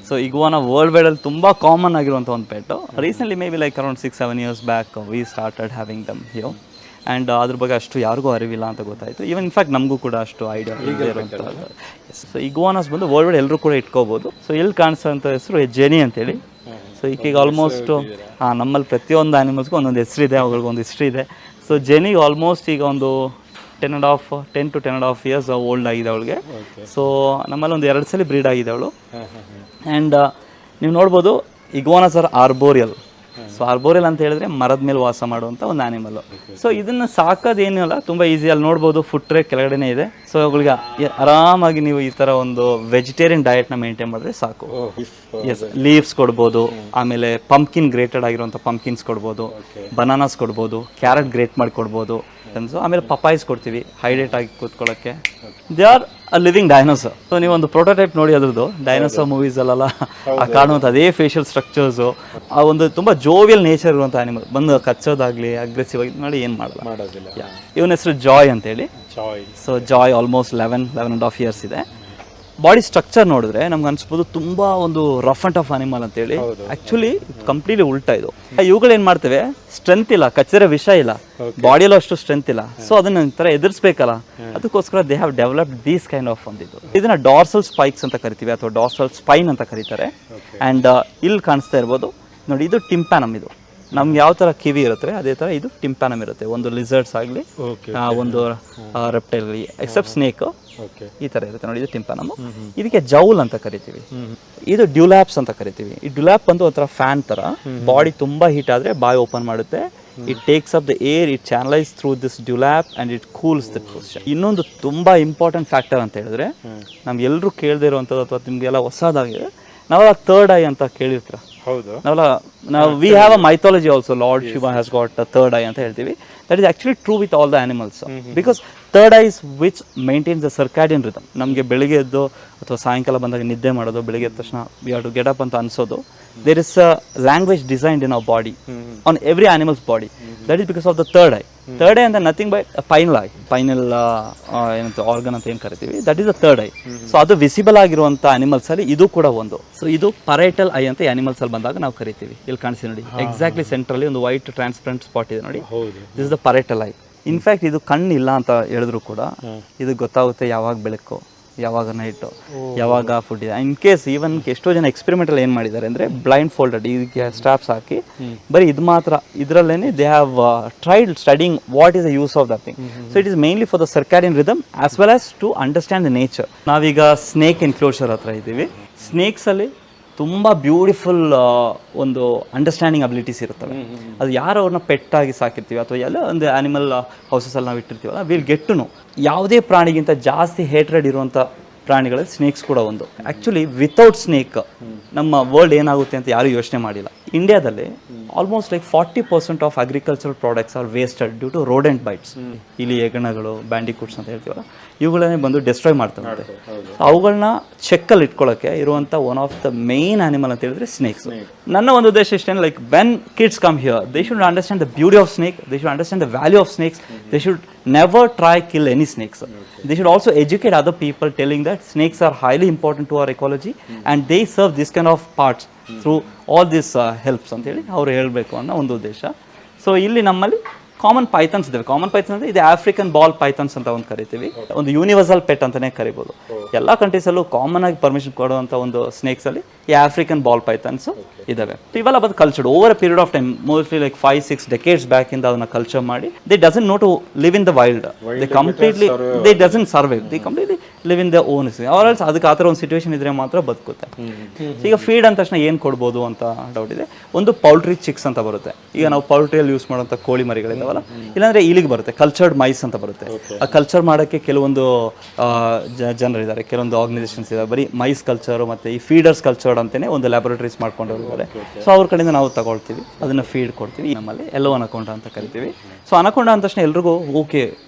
ಸೊ ಇಗುವಾನ ವರ್ಲ್ಡ್ ವೈಡಲ್ಲಿ ತುಂಬ ಕಾಮನ್ ಆಗಿರುವಂಥ ಒಂದು ಪೆಟ್ಟು. Recently may be like around 6-7 years back we started having dum ಹಿಯೋ. And ಅದ್ರ ಬಗ್ಗೆ ಅಷ್ಟು ಯಾರಿಗೂ ಅರಿವಿಲ್ಲ ಅಂತ ಗೊತ್ತಾಯಿತು. ಈವನ್ ಇನ್ಫ್ಯಾಕ್ಟ್ ನಮಗೂ ಕೂಡ ಅಷ್ಟು ಐಡಿಯಾ ಇರುವಂಥದ್ದು. ಸೊ ಇಗುವಾನಸ್ ಬಂದು ವರ್ಲ್ಡ್ ವೈಡ್ ಎಲ್ಲರೂ ಕೂಡ ಇಟ್ಕೋಬೋದು. ಸೊ ಇಲ್ಲಿ ಕಾಣಿಸೋಂಥ ಹೆಸರು ಜೆನಿ ಅಂತೇಳಿ. ಸೊ ಈಗೀಗ ಆಲ್ಮೋಸ್ಟು ನಮ್ಮಲ್ಲಿ ಪ್ರತಿಯೊಂದು ಆ್ಯನಿಮಲ್ಸ್ಗೂ ಒಂದೊಂದು ಹೆಸರಿದೆ, ಅವುಗಳಿಗೊಂದು ಹಿಸ್ಟ್ರಿ ಇದೆ. ಸೊ ಜೆನಿಗೆ ಆಲ್ಮೋಸ್ಟ್ ಈಗ ಒಂದು 10 to 10.5 years ಓಲ್ಡ್ ಆಗಿದೆ ಅವಳಿಗೆ. ಸೊ ನಮ್ಮಲ್ಲಿ ಒಂದು 2 ಸಲ ಬ್ರೀಡ್ ಆಗಿದೆ ಅವಳು. ಆ್ಯಂಡ್ ನೀವು ನೋಡ್ಬೋದು ಇಗ್ವಾನಸ್ ಆರ್ ಆರ್ಬೋರಿಯಲ್. ಸೊ ಆರ್ಬೋರಿಯಲ್ ಅಂತ ಹೇಳಿದ್ರೆ ಮರದ ಮೇಲೆ ವಾಸ ಮಾಡುವಂಥ ಒಂದು ಆ್ಯನಿಮಲ್ಲು. ಸೊ ಇದನ್ನು ಸಾಕೋದೇನಿಲ್ಲ, ತುಂಬ ಈಸಿ. ಅಲ್ಲಿ ನೋಡ್ಬೋದು ಫುಟ್ ಟ್ರೇ ಕೆಳಗಡೆನೇ ಇದೆ. ಸೊ ಅವುಗಳಿಗೆ ಆರಾಮಾಗಿ ನೀವು ಈ ಥರ ಒಂದು ವೆಜಿಟೇರಿಯನ್ ಡಯಟ್ನ ಮೇಂಟೈನ್ ಮಾಡಿದ್ರೆ ಸಾಕು. ಎಸ್, ಲೀವ್ಸ್ ಕೊಡ್ಬೋದು, ಆಮೇಲೆ ಪಂಪ್ಕಿನ್ ಗ್ರೇಟೆಡ್ ಆಗಿರುವಂಥ ಪಂಪ್ಕಿನ್ಸ್ ಕೊಡ್ಬೋದು, ಬನಾನಾಸ್ ಕೊಡ್ಬೋದು, ಕ್ಯಾರೆಟ್ ಗ್ರೇಟ್ ಮಾಡಿ ಕೊಡ್ಬೋದು. ಆಮೇಲೆ ಪಪಾಯ್ಸ್ ಕೊಡ್ತೀವಿ ಹೈಡ್ರೇಟ್ ಆಗಿ ಕೂತ್ಕೊಳ್ಳೋಕ್ಕೆ. They are a living dinosaur. So ನೀವು ಒಂದು ಪ್ರೋಟೋಟೈಪ್ ನೋಡಿ ಅದ್ರದ್ದು ಡೈನೋಸರ್ ಮೂವೀಸಲ್ಲೆಲ್ಲ ಆ ಕಾಣುವಂಥ ಅದೇ ಫೇಶಿಯಲ್ ಸ್ಟ್ರಕ್ಚರ್ಸು, ಆ ಒಂದು ತುಂಬ ಜೋವಿಯಲ್ ನೇಚರ್ ಇರುವಂಥ ಆನಿಮಲ್. ಬಂದು ಕಚ್ಚೋದಾಗಲಿ ಅಗ್ರೆಸಿವ್ ಆಗಿ ನೋಡಿ ಏನು ಮಾಡೋದಿಲ್ಲ. ಇವನ ಹೆಸರು ಜಾಯ್ ಅಂತೇಳಿ. ಸೊ ಜಾಯ್ ಆಲ್ಮೋಸ್ಟ್ 11.5 years ಇದೆ. ಬಾಡಿ ಸ್ಟ್ರಕ್ಚರ್ ನೋಡಿದ್ರೆ ನಮ್ಗೆ ಅನ್ಸ್ಬೋದು ತುಂಬ ಒಂದು ರಫ್ ಅಂಡ್ ಟಫ್ ಅನಿಮಲ್ ಅಂತೇಳಿ. ಆ್ಯಕ್ಚುಲಿ ಕಂಪ್ಲೀಟ್ಲಿ ಉಲ್ಟಾ ಇದು. ಇವುಗಳು ಏನು ಮಾಡ್ತೇವೆ, ಸ್ಟ್ರೆಂತ್ ಇಲ್ಲ, ಕಚ್ಚಿರೋ ವಿಷ ಇಲ್ಲ, ಬಾಡಿಯಲ್ಲೂ ಅಷ್ಟು ಸ್ಟ್ರೆಂತ್ ಇಲ್ಲ. ಸೊ ಅದನ್ನ ಒಂಥರ ಎದುರಿಸ್ಬೇಕಲ್ಲ, ಅದಕ್ಕೋಸ್ಕರ they have developed these kind of ಒಂದಿದ್ದು. ಇದನ್ನ ಡಾರ್ಸಲ್ ಸ್ಪೈಕ್ಸ್ ಅಂತ ಕರಿತೀವಿ, ಅಥವಾ ಡಾರ್ಸಲ್ ಸ್ಪೈನ್ ಅಂತ ಕರೀತಾರೆ. ಆ್ಯಂಡ್ ಇಲ್ಲಿ ಕಾಣಿಸ್ತಾ ಇರ್ಬೋದು ನೋಡಿ, ಇದು ಟಿಂಪ್ಯಾನಮ್. ಇದು ನಮ್ಗೆ ಯಾವ ಥರ ಕಿವಿ ಇರುತ್ತೆ ಅದೇ ಥರ ಇದು ಟಿಂಪ್ಯಾನಮ್ ಇರುತ್ತೆ. ಒಂದು ಲಿಸರ್ಡ್ಸ್ ಆಗಲಿ, ಒಂದು ರೆಪ್ಟೈಲ್ ಎಕ್ಸೆಪ್ಟ್ ಸ್ನೇಕ್, ಈ ಥರ ಇರುತ್ತೆ ನೋಡಿ. ಇದು ಟಿಂಪ್ಯಾನಮ್. ಇದಕ್ಕೆ ಜೌಲ್ ಅಂತ ಕರಿತೀವಿ. ಇದು ಡ್ಯೂಲ್ಯಾಪ್ಸ್ ಅಂತ ಕರಿತೀವಿ. ಈ ಡ್ಯೂಲ್ಯಾಪ್ ಬಂದು ಒಂಥರ ಫ್ಯಾನ್ ಥರ, ಬಾಡಿ ತುಂಬ ಹೀಟ್ ಆದರೆ ಬಾಯಿ ಓಪನ್ ಮಾಡುತ್ತೆ. It takes up the air, it channelize through this dewlap and it cools the position. ಇನ್ನೊಂದು ತುಂಬ ಇಂಪಾರ್ಟೆಂಟ್ ಫ್ಯಾಕ್ಟರ್ ಅಂತ ಹೇಳಿದ್ರೆ, ನಮ್ಗೆ ಎಲ್ಲರೂ ಕೇಳದೇ ಇರುವಂಥದ್ದು ಅಥವಾ ನಿಮಗೆಲ್ಲ ಹೊಸದಾಗಿದೆ, ನಾವೆಲ್ಲ ಥರ್ಡ್ ಐ ಅಂತ ಕೇಳಿರ್ತೀರ. ನಾವು V have a mythology also, lord Shiva has got a third I ಅಂತ ಹೇಳ್ತೀವಿ. That is actually true with all the animals, because third ice which maintains the circadian rhythm. ನಮಗೆ ಬೆಳಿಗ್ಗೆ ಎದ್ದು ಅಥವಾ ಸಾಯಂಕಾಲ ಬಂದಾಗ ನಿದ್ದೆ ಮಾಡೋದು, ಬೆಳಿಗ್ಗೆ ಎದ್ದ ತಕ್ಷಣ we have to get up ಅಂತ ಅನ್ಸೋದು. There is a language designed in our body, on every animals body. That is because of the third eye. Third eye ಅಂದ್ರೆ nothing but pineal eye, pineal ಏನಂತ organ ಅಂತ ಏನು ಕರಿತೀವಿ, that is the third eye. So ಅದು visible ಆಗಿರುವಂಥ animals ಅಲ್ಲಿ ಇದು ಕೂಡ ಒಂದು. ಸೊ ಇದು ಪರೈಟಲ್ ಐ ಅಂತ ಅನಿಮಲ್ಸ್ ಅಲ್ಲಿ ಬಂದಾಗ ನಾವು ಕರಿತೀವಿ. ಇಲ್ಲಿ ಕಾಣಿಸಿ ನೋಡಿ, ಎಕ್ಸಾಕ್ಟ್ಲಿ ಸೆಂಟ್ರಲ್ಲಿ ಒಂದು ವೈಟ್ ಟ್ರಾನ್ಸ್ಪರೆಂಟ್ ಸ್ಪಾಟ್ ಇದೆ ನೋಡಿ, this is the parietal eye. In fact ಇದು ಕಣ್ಣಿಲ್ಲ ಅಂತ ಹೇಳಿದ್ರು ಕೂಡ ಇದು ಗೊತ್ತಾಗುತ್ತೆ ಯಾವಾಗ ಬೆಳಕು, ಯಾವಾಗ ನೈಟು, ಯಾವಾಗ ಫುಡ್ ಇದೆ. ಇನ್ ಕೇಸ್ ಈವನ್ ಎಷ್ಟೋ ಜನ ಎಕ್ಸ್ಪೆರಿಮೆಂಟಲ್ಲಿ ಏನು ಮಾಡಿದ್ದಾರೆ ಅಂದರೆ ಬ್ಲೈಂಡ್ ಫೋಲ್ಡೆಡ್ ಇದಕ್ಕೆ ಸ್ಟ್ರಾಪ್ಸ್ ಹಾಕಿ ಬರೀ ಇದು ಮಾತ್ರ, ಇದರಲ್ಲೇ they have tried studying what is the use of that thing. So it is mainly for the circadian rhythm as well as to understand the nature. ನಾವೀಗ ಸ್ನೇಕ್ ಎನ್ಕ್ಲೋಷರ್ ಹತ್ರ ಇದ್ದೀವಿ. ಸ್ನೇಕ್ಸಲ್ಲಿ ತುಂಬ ಬ್ಯೂಟಿಫುಲ್ ಒಂದು ಅಂಡರ್ಸ್ಟ್ಯಾಂಡಿಂಗ್ ಅಬಿಲಿಟೀಸ್ ಇರುತ್ತವೆ. ಅದು ಯಾರು ಅವ್ರನ್ನ ಪೆಟ್ಟಾಗಿ ಸಾಕಿರ್ತೀವಿ ಅಥವಾ ಎಲ್ಲ ಒಂದು ಆ್ಯನಿಮಲ್ ಹೌಸಸಲ್ಲಿ ನಾವು ಇಟ್ಟಿರ್ತೀವಲ್ಲ, ವಿಲ್ ಗೆಟ್ ಟು ನೋ ಯಾವುದೇ ಪ್ರಾಣಿಗಿಂತ ಜಾಸ್ತಿ ಹೇಟ್ರೆಡ್ ಇರುವಂಥ ಪ್ರಾಣಿಗಳಲ್ಲಿ ಸ್ನೇಕ್ಸ್ ಕೂಡ ಒಂದು. ಆ್ಯಕ್ಚುಲಿ ವಿತೌಟ್ ಸ್ನೇಕ್ ನಮ್ಮ ವರ್ಲ್ಡ್ ಏನಾಗುತ್ತೆ ಅಂತ ಯಾರೂ ಯೋಚನೆ ಮಾಡಿಲ್ಲ. ಇಂಡಿಯಾದಲ್ಲಿ almost like 40% of agricultural products are wasted due to rodent bites. ಇಲ್ಲಿ ಹೆಗಣಗಳು, ಬ್ಯಾಂಡಿಕೂಟ್ಸ್ ಅಂತ ಹೇಳ್ತೀವಲ್ಲ, ಇವುಗಳನ್ನೇ ಬಂದು ಡಿಸ್ಟ್ರಾಯ್ ಮಾಡ್ತಾರೆ. ಅವುಗಳನ್ನ ಚೆಕ್ಕಲ್ಲಿ ಇಟ್ಕೊಳ್ಳೋಕ್ಕೆ ಇರುವಂಥ one of the main animal ಅಂತ ಹೇಳಿದ್ರೆ ಸ್ನೇಕ್ಸ್. ನನ್ನ ಒಂದು ಉದ್ದೇಶ ಇಷ್ಟೇನು, like when kids come here they should understand the beauty of snake, they should understand the value of snakes, they should never try kill any snakes. They should also educate other people telling that snakes are highly important to our ecology and they serve this kind of parts through all this helps ಅಂತ ಹೇಳಿ ಅವ್ರು ಹೇಳಬೇಕು ಅನ್ನೋ ಒಂದು ಉದ್ದೇಶ. So ಇಲ್ಲಿ ನಮ್ಮಲ್ಲಿ common ಪೈಥನ್ಸ್ ಇದ್ದಾವೆ. ಕಾಮನ್ ಪೈಥನ್ಸ್ ಅಂದರೆ ಇದು ಆಫ್ರಿಕನ್ ಬಾಲ್ ಪೈಥನ್ಸ್ ಅಂತ ಒಂದು ಕರಿತೀವಿ. ಒಂದು ಯೂನಿವರ್ಸಲ್ ಪೆಟ್ ಅಂತಲೇ ಕರಿಬೋದು. ಎಲ್ಲ ಕಂಟ್ರೀಸಲ್ಲೂ ಕಾಮನ್ ಆಗಿ ಪರ್ಮಿಷನ್ ಕೊಡುವಂಥ ಒಂದು ಸ್ನೇಕ್ಸಲ್ಲಿ ಈ ಆಫ್ರಿಕನ್ ಬಾಲ್ ಪೈಥನ್ಸು ಇದ್ದಾವೆ. ಇವೆಲ್ಲ ಬಂದು cultured over a period of time, mostly like 5-6 decades back ಇಂದ ಅದನ್ನ ಕಲ್ಚರ್ ಮಾಡಿ they doesn't know to live in the wild. They completely they doesn't survive. They completely live in the own ಅವರಲ್ಸ್ ಅದಕ್ಕೆ ಆ ಥರ ಒಂದು ಸಿಚುವೇಶನ್ ಇದ್ರೆ ಮಾತ್ರ ಬದುಕುತ್ತೆ. ಈಗ ಫೀಡ್ ಅಂದ ತಕ್ಷಣ ಏನು ಕೊಡ್ಬೋದು ಅಂತ ಡೌಟ್ ಇದೆ. ಒಂದು ಪೌಲ್ಟ್ರಿ ಚಿಕ್ಸ್ ಅಂತ ಬರುತ್ತೆ, ಈಗ ನಾವು ಪೌಲ್ಟ್ರಿಯಲ್ಲಿ ಯೂಸ್ ಮಾಡುವಂಥ ಕೋಳಿ ಮರಿಗಳಿದಾವಲ್ಲ, ಇಲ್ಲಾಂದರೆ ಇಲ್ಲಿಗೆ ಬರುತ್ತೆ ಕಲ್ಚರ್ಡ್ ಮೈಸ್ ಅಂತ ಬರುತ್ತೆ. ಆ ಕಲ್ಚರ್ ಮಾಡೋಕ್ಕೆ ಕೆಲವೊಂದು ಜನರಿದ್ದಾರೆ, ಕೆಲವೊಂದು ಆರ್ಗನೈಸೇಷನ್ಸ್ ಇದ್ದಾರೆ, ಬರೀ ಮೈಸ್ ಕಲ್ಚರು ಮತ್ತು ಈ ಫೀಡರ್ಸ್ ಕಲ್ಚರ್ಡ್ ಅಂತಲೇ ಒಂದು ಲ್ಯಾಬೊರೇಟರೀಸ್ ಮಾಡ್ಕೊಂಡಿದ್ದಾರೆ. ಸೊ ಅವ್ರ ಕಡೆಯಿಂದ ನಾವು ತಗೊಳ್ತೀವಿ, ಅದನ್ನು ಫೀಡ್ ಕೊಡ್ತೀವಿ. ನಮ್ಮಲ್ಲಿ ಎಲ್ಲೋ ಅನಕೊಂಡ ಅಂತ ಕರಿತೀವಿ. ಸೊ ಅನಕೊಂಡ ಅಂದ ತಕ್ಷಣ ಎಲ್ರಿಗೂ ಓಕೆ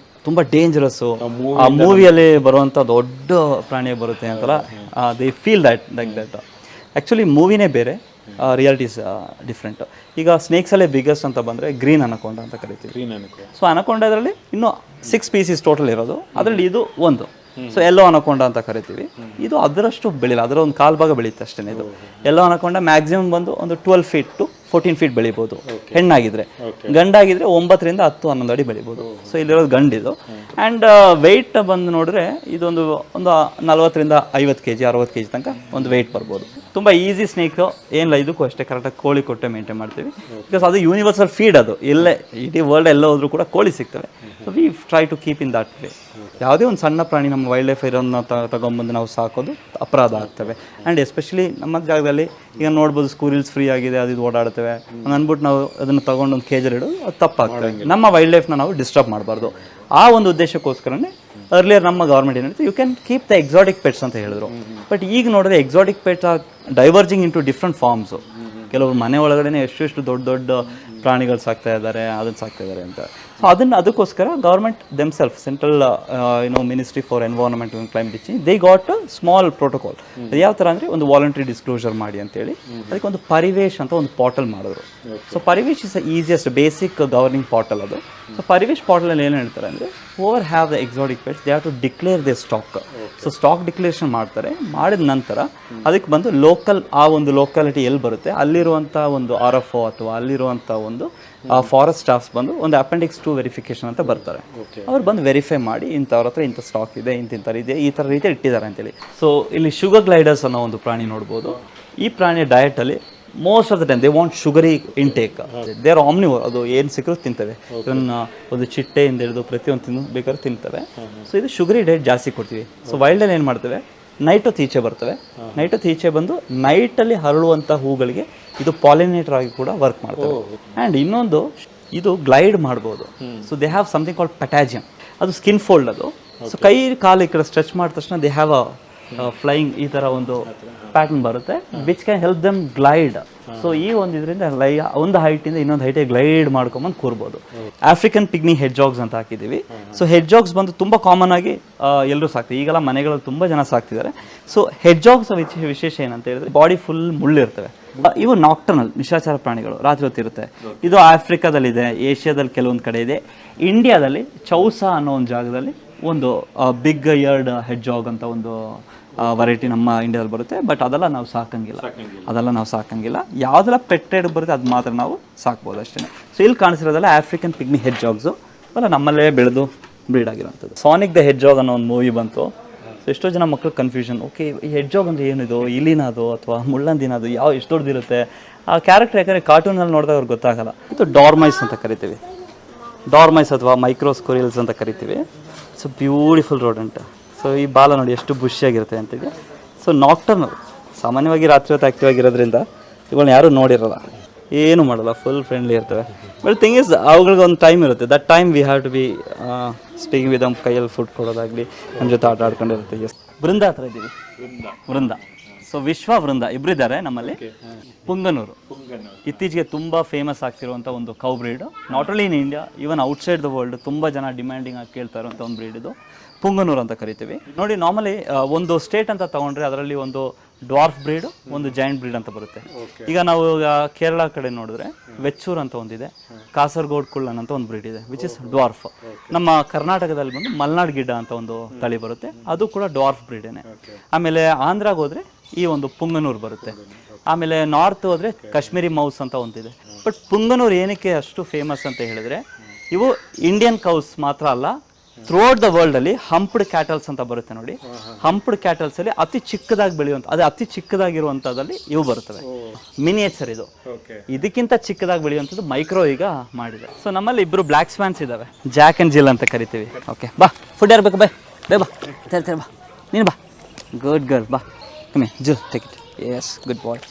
ತುಂಬ ಡೇಂಜರಸ್ಸು, ಆ ಮೂವಿಯಲ್ಲಿ ಬರುವಂಥ ದೊಡ್ಡ ಪ್ರಾಣಿ ಬರುತ್ತೆ ಅಂತಲ್ಲ, they feel that like that. Actually ಮೂವಿನೇ ಬೇರೆ, ರಿಯಾಲಿಟೀಸ್ ಡಿಫ್ರೆಂಟ್. ಈಗ ಸ್ನೇಕ್ಸಲ್ಲೇ ಬಿಗ್ಗೆಸ್ಟ್ ಅಂತ ಬಂದರೆ ಗ್ರೀನ್ ಅನಕೊಂಡ ಅಂತ ಕರಿತೀವಿ. ಸೊ ಅನಕೊಂಡದ್ರಲ್ಲಿ ಇನ್ನೂ 6 ಸ್ಪೀಸೀಸ್ ಟೋಟಲ್ ಇರೋದು, ಅದರಲ್ಲಿ ಇದು ಒಂದು. ಸೊ ಎಲ್ಲೋ ಅನಕೊಂಡ ಅಂತ ಕರಿತೀವಿ. ಇದು ಅದರಷ್ಟು ಬೆಳಿಲ್ಲ, ಅದರ ಒಂದು ಕಾಲು ಭಾಗ ಬೆಳೆಯುತ್ತೆ ಅಷ್ಟೇ. ಇದು ಎಲ್ಲೋ ಅನಕೊಂಡ ಮ್ಯಾಕ್ಸಿಮಮ್ ಬಂದು ಒಂದು 12 ಫೀಟ್ ಟು 14 ಫೀಟ್ ಬೆಳಿಬೋದು ಹೆಣ್ಣಾಗಿದ್ರೆ. ಗಂಡಾಗಿದ್ರೆ 9 ರಿಂದ 10-11 ಅಡಿ ಬೆಳಿಬೋದು. ಸೊ ಇಲ್ಲಿರೋದು ಗಂಡಿದು. ಆ್ಯಂಡ್ ವೆಯ್ಟ್ ಬಂದು ನೋಡಿದ್ರೆ ಇದೊಂದು 40 ರಿಂದ 50 kg 60 kg ತನಕ ಒಂದು ವೆಯ್ಟ್ ಬರ್ಬೋದು. ತುಂಬ ಈಸಿ ಸ್ನೇಕ್, ಏನಿಲ್ಲ ಇದಕ್ಕೂ ಅಷ್ಟೇ ಕರೆಕ್ಟಾಗಿ ಕೋಳಿ ಕೊಟ್ಟೆ ಮೇಂಟೈನ್ ಮಾಡ್ತೀವಿ. ಬಿಕಾಸ್ ಅದು ಯೂನಿವರ್ಸಲ್ ಫೀಡ್, ಅದು ಎಲ್ಲೇ ಇಡೀ ವರ್ಲ್ಡ್ ಎಲ್ಲ ಹೋದ್ರೂ ಕೂಡ ಕೋಳಿ ಸಿಗ್ತವೆ. So we try to keep in that way. ಯಾವುದೇ ಒಂದು ಸಣ್ಣ ಪ್ರಾಣಿ ನಮ್ಮ ವೈಲ್ಡ್ ಲೈಫ್ ಇರೋದನ್ನ ತಗೊಂಬಂದು ನಾವು ಸಾಕೋದು ಅಪರಾಧ ಆಗ್ತವೆ. ಆ್ಯಂಡ್ ಎಸ್ಪೆಷಲಿ ನಮ್ಮ ಜಾಗದಲ್ಲಿ ಈಗ ನೋಡ್ಬೋದು ಸ್ಕೂರಿಲ್ಸ್ ಫ್ರೀ ಆಗಿದೆ, ಅದು ಇದು ಓಡಾಡ್ತವೆ ಅಂದ್ಬಿಟ್ಟು ನಾವು ಅದನ್ನು ತೊಗೊಂಡು ಒಂದು ಕೇಜಲ್ಲಿ ಇಡೋದು ಅದು ತಪ್ಪಾಗ್ತವೆ. ನಮ್ಮ ವೈಲ್ಡ್ ಲೈಫ್ನ ನಾವು ಡಿಸ್ಟರ್ಬ್ ಮಾಡಬಾರ್ದು. ಆ ಒಂದು ಉದ್ದೇಶಕ್ಕೋಸ್ಕರನೇ ಅರ್ಲಿಯರ್ ನಮ್ಮ ಗೌರ್ಮೆಂಟ್ ಏನಿರುತ್ತೆ, you can keep the exotic pets ಅಂತ ಹೇಳಿದ್ರು. ಬಟ್ ಈಗ ನೋಡಿದ್ರೆ exotic pets are diverging into different forms. ಕೆಲವರು ಮನೆ ಒಳಗಡೆ ಎಷ್ಟು ದೊಡ್ಡ ದೊಡ್ಡ ಪ್ರಾಣಿಗಳು ಸಾಕ್ತಾ ಇದ್ದಾರೆ, ಅದನ್ನು ಸಾಕ್ತಾ ಇದ್ದಾರೆ ಅಂತ. ಸೊ ಅದಕ್ಕೋಸ್ಕರ government themself, central ministry for environment and climate change, they got small protocol. ಅದು ಯಾವ ಥರ ಅಂದರೆ ಒಂದು ವಾಲಂಟ್ರಿ ಡಿಸ್ಕ್ಲೋಸರ್ ಮಾಡಿ ಅಂತೇಳಿ ಅದಕ್ಕೆ ಒಂದು ಪರಿವೇಶ್ ಅಂತ ಒಂದು ಪಾರ್ಟಲ್ ಮಾಡಿದ್ರು. So Parivesh is the easiest basic governing portal ಅದು. ಸೊ ಪರಿವೇಶ್ ಪಾರ್ಟಲಲ್ಲಿ ಏನು ಹೇಳ್ತಾರೆ ಅಂದರೆ, over have the exotic pets they have to declare they stock. So stock declaration ಮಾಡ್ತಾರೆ. ಮಾಡಿದ ನಂತರ ಅದಕ್ಕೆ ಬಂದು ಲೋಕಲ್, ಆ ಒಂದು ಲೋಕಾಲಿಟಿ ಎಲ್ಲಿ ಬರುತ್ತೆ ಅಲ್ಲಿರುವಂಥ ಒಂದು RFO ಅಥವಾ ಅಲ್ಲಿರುವಂಥ ಒಂದು ಫಾರೆಸ್ಟ್ ಸ್ಟಾಫ್ಸ್ ಬಂದು ಒಂದು ಅಪೆಂಡಿಕ್ಸ್ 2 ವೆರಿಫಿಕೇಶನ್ ಅಂತ ಬರ್ತಾರೆ. ಅವ್ರು ಬಂದು ವೆರಿಫೈ ಮಾಡಿ ಇಂಥವ್ರ ಹತ್ರ ಇಂಥ ಸ್ಟಾಕ್ ಇದೆ, ಇಂಥರ ಇದೆ, ಈ ಥರ ರೀತಿ ಇಟ್ಟಿದ್ದಾರೆ ಅಂತೇಳಿ. ಸೊ ಇಲ್ಲಿ ಶುಗರ್ ಗ್ಲೈಡರ್ಸ್ ಅನ್ನೋ ಒಂದು ಪ್ರಾಣಿ ನೋಡ್ಬೋದು. ಈ ಪ್ರಾಣಿಯ ಡಯಟಲ್ಲಿ most of the time they want sugary intake. They are omnivore, ಅದು ಏನು ಸಿಕ್ಕರೂ ತಿಂತವೆ. ಇವನ್ನ ಒಂದು ಚಿಟ್ಟೆಯಿಂದ ಹಿಡಿದು ಪ್ರತಿಯೊಂದು ಬೇಕಾದ್ರೆ ತಿಂತವೆ. ಸೊ ಇದು ಶುಗರಿ ಡಯಟ್ ಜಾಸ್ತಿ ಕೊಡ್ತೀವಿ. ಸೊ ವೈಲ್ಡಲ್ಲಿ ಏನು ಮಾಡ್ತೇವೆ, ನೈಟ್ ಹೊತ್ತು ಈಚೆ ಬರ್ತವೆ. ನೈಟ್ ಹೊತ್ತು ಈಚೆ ಬಂದು ನೈಟಲ್ಲಿ ಹರಳುವಂಥ ಹೂಗಳಿಗೆ ಇದು ಪಾಲಿನೇಟರ್ ಆಗಿ ಕೂಡ ವರ್ಕ್ ಮಾಡ್ತವೆ. ಆ್ಯಂಡ್ ಇನ್ನೊಂದು, ಇದು ಗ್ಲೈಡ್ ಮಾಡ್ಬೋದು. So they have something called patagium, ಅದು ಸ್ಕಿನ್ ಫೋಲ್ಡ್ ಅದು. ಸೊ ಕೈ ಕಾಲು ಈ ಕಡೆ ಸ್ಟ್ರೆಚ್ ಮಾಡಿದ ತಕ್ಷಣ ದೇ ಹ್ಯಾವ್ ಫ್ಲೈಯಿಂಗ್ ಈ ಥರ ಒಂದು ಪ್ಯಾಟರ್ನ್ ಬರುತ್ತೆ, which can help them glide. So ಈ ಒಂದು ಇದರಿಂದ ಒಂದು ಹೈಟಿಂದ ಇನ್ನೊಂದು ಹೈಟಿಗೆ ಗ್ಲೈಡ್ ಮಾಡ್ಕೊಂಬಂದು ಕೂರ್ಬೋದು. ಆಫ್ರಿಕನ್ ಪಿಗ್ನಿ ಹೆಡ್ಜಾಗ್ಸ್ ಅಂತ ಹಾಕಿದ್ದೀವಿ. ಸೊ ಹೆಡ್ಜಾಗ್ಸ್ ಬಂದು ತುಂಬ ಕಾಮನ್ ಆಗಿ ಎಲ್ಲರೂ ಸಾಕ್ತೀವಿ, ಈಗೆಲ್ಲ ಮನೆಗಳಲ್ಲಿ ತುಂಬ ಜನ ಸಾಕ್ತಿದ್ದಾರೆ. ಸೊ ಹೆಡ್ಜಾಗ್ಸ್ ವಿಶೇಷ ಏನಂತ ಹೇಳಿದ್ರೆ, ಬಾಡಿ ಫುಲ್ ಮುಳ್ಳಿರ್ತವೆ. ಇವು ನಾಕ್ಟರ್ನಲ್ ನಿಶಾಚರ ಪ್ರಾಣಿಗಳು, ರಾತ್ರಿ ಹೊತ್ತಿರುತ್ತೆ. ಇದು ಆಫ್ರಿಕಾದಲ್ಲಿದೆ, ಏಷ್ಯಾದಲ್ಲಿ ಕೆಲವೊಂದು ಕಡೆ ಇದೆ. ಇಂಡಿಯಾದಲ್ಲಿ ಚೌಸಾ ಅನ್ನೋ ಒಂದು ಜಾಗದಲ್ಲಿ ಒಂದು ಬಿಗ್ ಇಯರ್ಡ್ ಹೆಡ್ಜಾಗ್ ಅಂತ ಒಂದು ವೆರೈಟಿ ನಮ್ಮ ಇಂಡಿಯಾದಲ್ಲಿ ಬರುತ್ತೆ. ಬಟ್ ಅದೆಲ್ಲ ನಾವು ಸಾಕಂಗಿಲ್ಲ. ಯಾವುದೆಲ್ಲ ಪೆಟ್ಟೆಡ್ ಬರುತ್ತೆ ಅದು ಮಾತ್ರ ನಾವು ಸಾಕ್ಬೋದು ಅಷ್ಟೇ. ಸೊ ಇಲ್ಲಿ ಕಾಣಿಸಿರೋದೆಲ್ಲ ಆಫ್ರಿಕನ್ ಪಿಗ್ನಿ ಹೆಡ್ಜಾಗ್ಸು, ಅಲ್ಲ ನಮ್ಮಲ್ಲೇ ಬೆಳೆದು ಬ್ರೀಡ್ ಆಗಿರೋಂಥದ್ದು. ಸಾನಿಕ್ ದ ಹೆಡ್ಜಾಗ್ ಅನ್ನೋ ಒಂದು ಮೂವಿ ಬಂತು. ಸೊ ಎಷ್ಟೋ ಜನ ಮಕ್ಕಳು ಕನ್ಫ್ಯೂಷನ್, ಓಕೆ ಈ ಹೆಡ್ಜಾಗ್ ಅಂದರೆ ಏನಿದು, ಇಲಿನದು ಅಥವಾ ಮುಳ್ಳಂದಿನದು, ಎಷ್ಟು ದೊಡ್ಡದಿರುತ್ತೆ ಆ ಕ್ಯಾರೆಕ್ಟರ್. ಯಾಕಂದರೆ ಕಾರ್ಟೂನಲ್ಲಿ ನೋಡಿದಾಗ ಅವ್ರಿಗೆ ಗೊತ್ತಾಗಲ್ಲ. ಇದು ಡಾರ್ಮೈಸ್ ಅಂತ ಕರಿತೀವಿ, ಡಾರ್ಮೈಸ್ ಅಥವಾ ಮೈಕ್ರೋಸ್ಕೋರಿಯಲ್ಸ್ ಅಂತ ಕರಿತೀವಿ. So beautiful ರೋಡೆಂಟ್. ಸೊ ಈ ಬಾಲ ನೋಡಿ ಎಷ್ಟು ಬುಷಿಯಾಗಿರುತ್ತೆ ಅಂತೇಳಿ. ಸೊ ನಾಕ್ಟರ್ನಲ್, ಸಾಮಾನ್ಯವಾಗಿ ರಾತ್ರಿ ಹೊತ್ತು ಆ್ಯಕ್ಟಿವ್ ಆಗಿರೋದ್ರಿಂದ ಇವುಗಳನ್ನ ಯಾರೂ ನೋಡಿರಲ್ಲ, ಏನೂ ಮಾಡಲ್ಲ, ಫುಲ್ ಫ್ರೆಂಡ್ಲಿ ಇರ್ತವೆ. ಬಟ್ ಥಿಂಗ್ ಇಸ್, ಅವುಗಳಿಗೆ ಒಂದು ಟೈಮ್ ಇರುತ್ತೆ. That time we have to be speaking with them, ಕೈಯಲ್ಲಿ ಫುಡ್ ಕೊಡೋದಾಗಲಿ, ನಮ್ಮ ಜೊತೆ ಆಟ ಆಡ್ಕೊಂಡಿರುತ್ತೆ. ವೃಂದ ಹತ್ರ ಇದ್ದೀವಿ, ವೃಂದ. ಸೊ ವಿಶ್ವ ವೃಂದ ಇಬ್ಬರಿದ್ದಾರೆ ನಮ್ಮಲ್ಲಿ. ಪುಂಗನೂರು ಇತ್ತೀಚೆಗೆ ತುಂಬ ಫೇಮಸ್ ಆಗ್ತಿರುವಂಥ ಒಂದು cow breed, not only in India, even outside the world ತುಂಬ ಜನ ಡಿಮ್ಯಾಂಡಿಂಗ್ ಆಗಿ ಕೇಳ್ತಾ ಇರುವಂಥ ಒಂದು ಬ್ರೀಡ್ ಇದು. ಪುಂಗನೂರು ಅಂತ ಕರಿತೀವಿ. ನೋಡಿ, ನಾರ್ಮಲಿ ಒಂದು ಸ್ಟೇಟ್ ಅಂತ ತೊಗೊಂಡ್ರೆ ಅದರಲ್ಲಿ ಒಂದು ಡ್ವಾರ್ಫ್ ಬ್ರೀಡ್, ಒಂದು ಜೈಂಟ್ ಬ್ರೀಡ್ ಅಂತ ಬರುತ್ತೆ. ಈಗ ನಾವು ಕೇರಳ ಕಡೆ ನೋಡಿದ್ರೆ ವೆಚ್ಚೂರ್ ಅಂತ ಒಂದಿದೆ, ಕಾಸರಗೋಡ್ ಕುಳ್ಳನ್ ಅಂತ ಒಂದು ಬ್ರೀಡ್ ಇದೆ, ವಿಚ್ ಇಸ್ ಡ್ವಾರ್ಫ್. ನಮ್ಮ ಕರ್ನಾಟಕದಲ್ಲಿ ಬಂದು ಮಲ್ನಾಡ್ ಗಿಡ್ಡ ಅಂತ ಒಂದು ತಳಿ ಬರುತ್ತೆ, ಅದು ಕೂಡ ಡ್ವಾರ್ಫ್ ಬ್ರೀಡೇನೆ. ಆಮೇಲೆ ಆಂಧ್ರಾಗ ಹೋದರೆ ಈ ಒಂದು ಪುಂಗನೂರು ಬರುತ್ತೆ. ಆಮೇಲೆ ನಾರ್ತ್ ಹೋದರೆ ಕಾಶ್ಮೀರಿ ಮೌಸ್ ಅಂತ ಒಂದಿದೆ. ಬಟ್ ಪುಂಗನೂರು ಏನಕ್ಕೆ ಅಷ್ಟು ಫೇಮಸ್ ಅಂತ ಹೇಳಿದ್ರೆ, ಇವು ಇಂಡಿಯನ್ ಕೌಸ್ ಮಾತ್ರ ಅಲ್ಲ, ಥ್ರೂಔಟ್ ದ ವರ್ಲ್ಡ್ ಅಲ್ಲಿ ಹಂಪ್ಡ್ ಕ್ಯಾಟಲ್ಸ್ ಅಂತ ಬರುತ್ತೆ ನೋಡಿ. ಹಂಪ್ಡ್ ಕ್ಯಾಟಲ್ಸ್ ಅಲ್ಲಿ ಅತಿ ಚಿಕ್ಕದಾಗಿ ಬೆಳೆಯುವಂತ, ಅದೇ ಅತಿ ಚಿಕ್ಕದಾಗಿರುವಂತದಲ್ಲಿ ಇವು ಬರ್ತವೆ. ಮಿನಿಯೇಚರ್ ಇದು, ಇದಕ್ಕಿಂತ ಚಿಕ್ಕದಾಗಿ ಬೆಳೆಯುವಂಥದ್ದು ಮೈಕ್ರೋ ಈಗ ಮಾಡಿದೆ. ಸೊ ನಮ್ಮಲ್ಲಿ ಇಬ್ರು ಬ್ಲ್ಯಾಕ್ ಸ್ವ್ಯಾನ್ಸ್ ಇದಾವೆ, ಜಾಕ್ ಅಂಡ್ ಜಿಲ್ ಅಂತ ಕರಿತೀವಿ. ಓಕೆ ಬಾ, ಫುಡ್ ಇರ್ಬೇಕು, ಬಾ ಬಾ, ಬಾ ನೀನು ಬಾ, ಗುಡ್ ಗರ್ಲ್, ಬಾ ಕಮ್ಮಿ ಜು ಟೇಕ್ ಇಟ್. ಎಸ್, ಗುಡ್ ಬಾಯ್.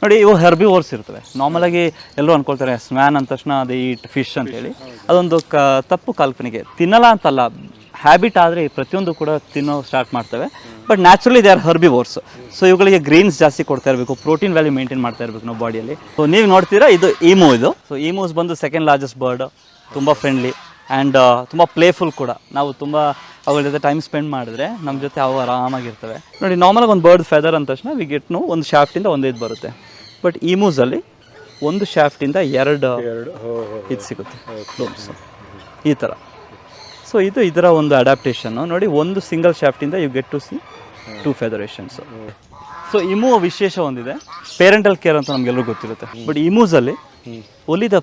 ನೋಡಿ, ಇವು ಹೆರ್ಬಿವೋರ್ಸ್ ಇರ್ತವೆ. ನಾರ್ಮಲಾಗಿ ಎಲ್ಲರೂ ಅಂದ್ಕೊಳ್ತಾರೆ ಸ್ವ್ಯಾನ್ ಅಂದ ತಕ್ಷಣ ಅದು ಈಟ್ ಫಿಶ್ ಅಂತೇಳಿ. ಅದೊಂದು ತಪ್ಪು ಕಲ್ಪನೆಗೆ. ತಿನ್ನಲ್ಲ ಅಂತಲ್ಲ, ಹ್ಯಾಬಿಟ್ ಆದರೆ ಪ್ರತಿಯೊಂದು ಕೂಡ ತಿನ್ನೋ ಸ್ಟಾರ್ಟ್ ಮಾಡ್ತವೆ. But naturally they are herbivores. So ಇವುಗಳಿಗೆ ಗ್ರೀನ್ಸ್ ಜಾಸ್ತಿ ಕೊಡ್ತಾ ಇರಬೇಕು, ಪ್ರೋಟೀನ್ ವ್ಯಾಲ್ಯೂ ಮೇಂಟೈನ್ ಮಾಡ್ತಾ ಇರಬೇಕು ನಾವು ಬಾಡಿಯಲ್ಲಿ. ಸೊ ನೀವು ನೋಡ್ತೀರಾ, ಇದು ಈಮು. ಇದು ಸೊ ಈಮೂಸ್ ಬಂದು ಸೆಕೆಂಡ್ ಲಾರ್ಜೆಸ್ಟ್ ಬರ್ಡ್. ತುಂಬ ಫ್ರೆಂಡ್ಲಿ ಆ್ಯಂಡ್ ತುಂಬ ಪ್ಲೇಫುಲ್ ಕೂಡ. ನಾವು ತುಂಬ ಅವುಗಳ ಜೊತೆ ಟೈಮ್ ಸ್ಪೆಂಡ್ ಮಾಡಿದ್ರೆ ನಮ್ಮ ಜೊತೆ ಅವು ಆರಾಮಾಗಿರ್ತವೆ. ನೋಡಿ, ನಾರ್ಮಲಾಗಿ ಒಂದು ಬರ್ಡ್ ಫೆದರ್ ಅಂದ ತಕ್ಷಣ ವಿಗೆಟ್ನು ಒಂದು ಶಾಫ್ಟಿಂದ ಒಂದು ಇದು ಬರುತ್ತೆ. ಬಟ್ ಈಮೂಸಲ್ಲಿ ಒಂದು ಶಾಫ್ಟಿಂದ ಎರಡು ಇದು ಸಿಗುತ್ತೆ, ಈ ಥರ. ಸೊ ಇದು ಇದರ ಒಂದು ಅಡ್ಯಾಪ್ಟೇಷನ್ನು. ನೋಡಿ, ಒಂದು ಸಿಂಗಲ್ ಶಾಫ್ಟಿಂದ ಯು ಗೆಟ್ ಟು ಸಿ 2 ಫೆದರೇಷನ್ಸು. ಸೊ ಇಮು ವಿಶೇಷ ಒಂದಿದೆ, ಪೇರೆಂಟಲ್ ಕೇರ್ ಅಂತ ನಮಗೆಲ್ಲರೂ ಗೊತ್ತಿರುತ್ತೆ. ಬಟ್ ಇಮೂಸಲ್ಲಿ only the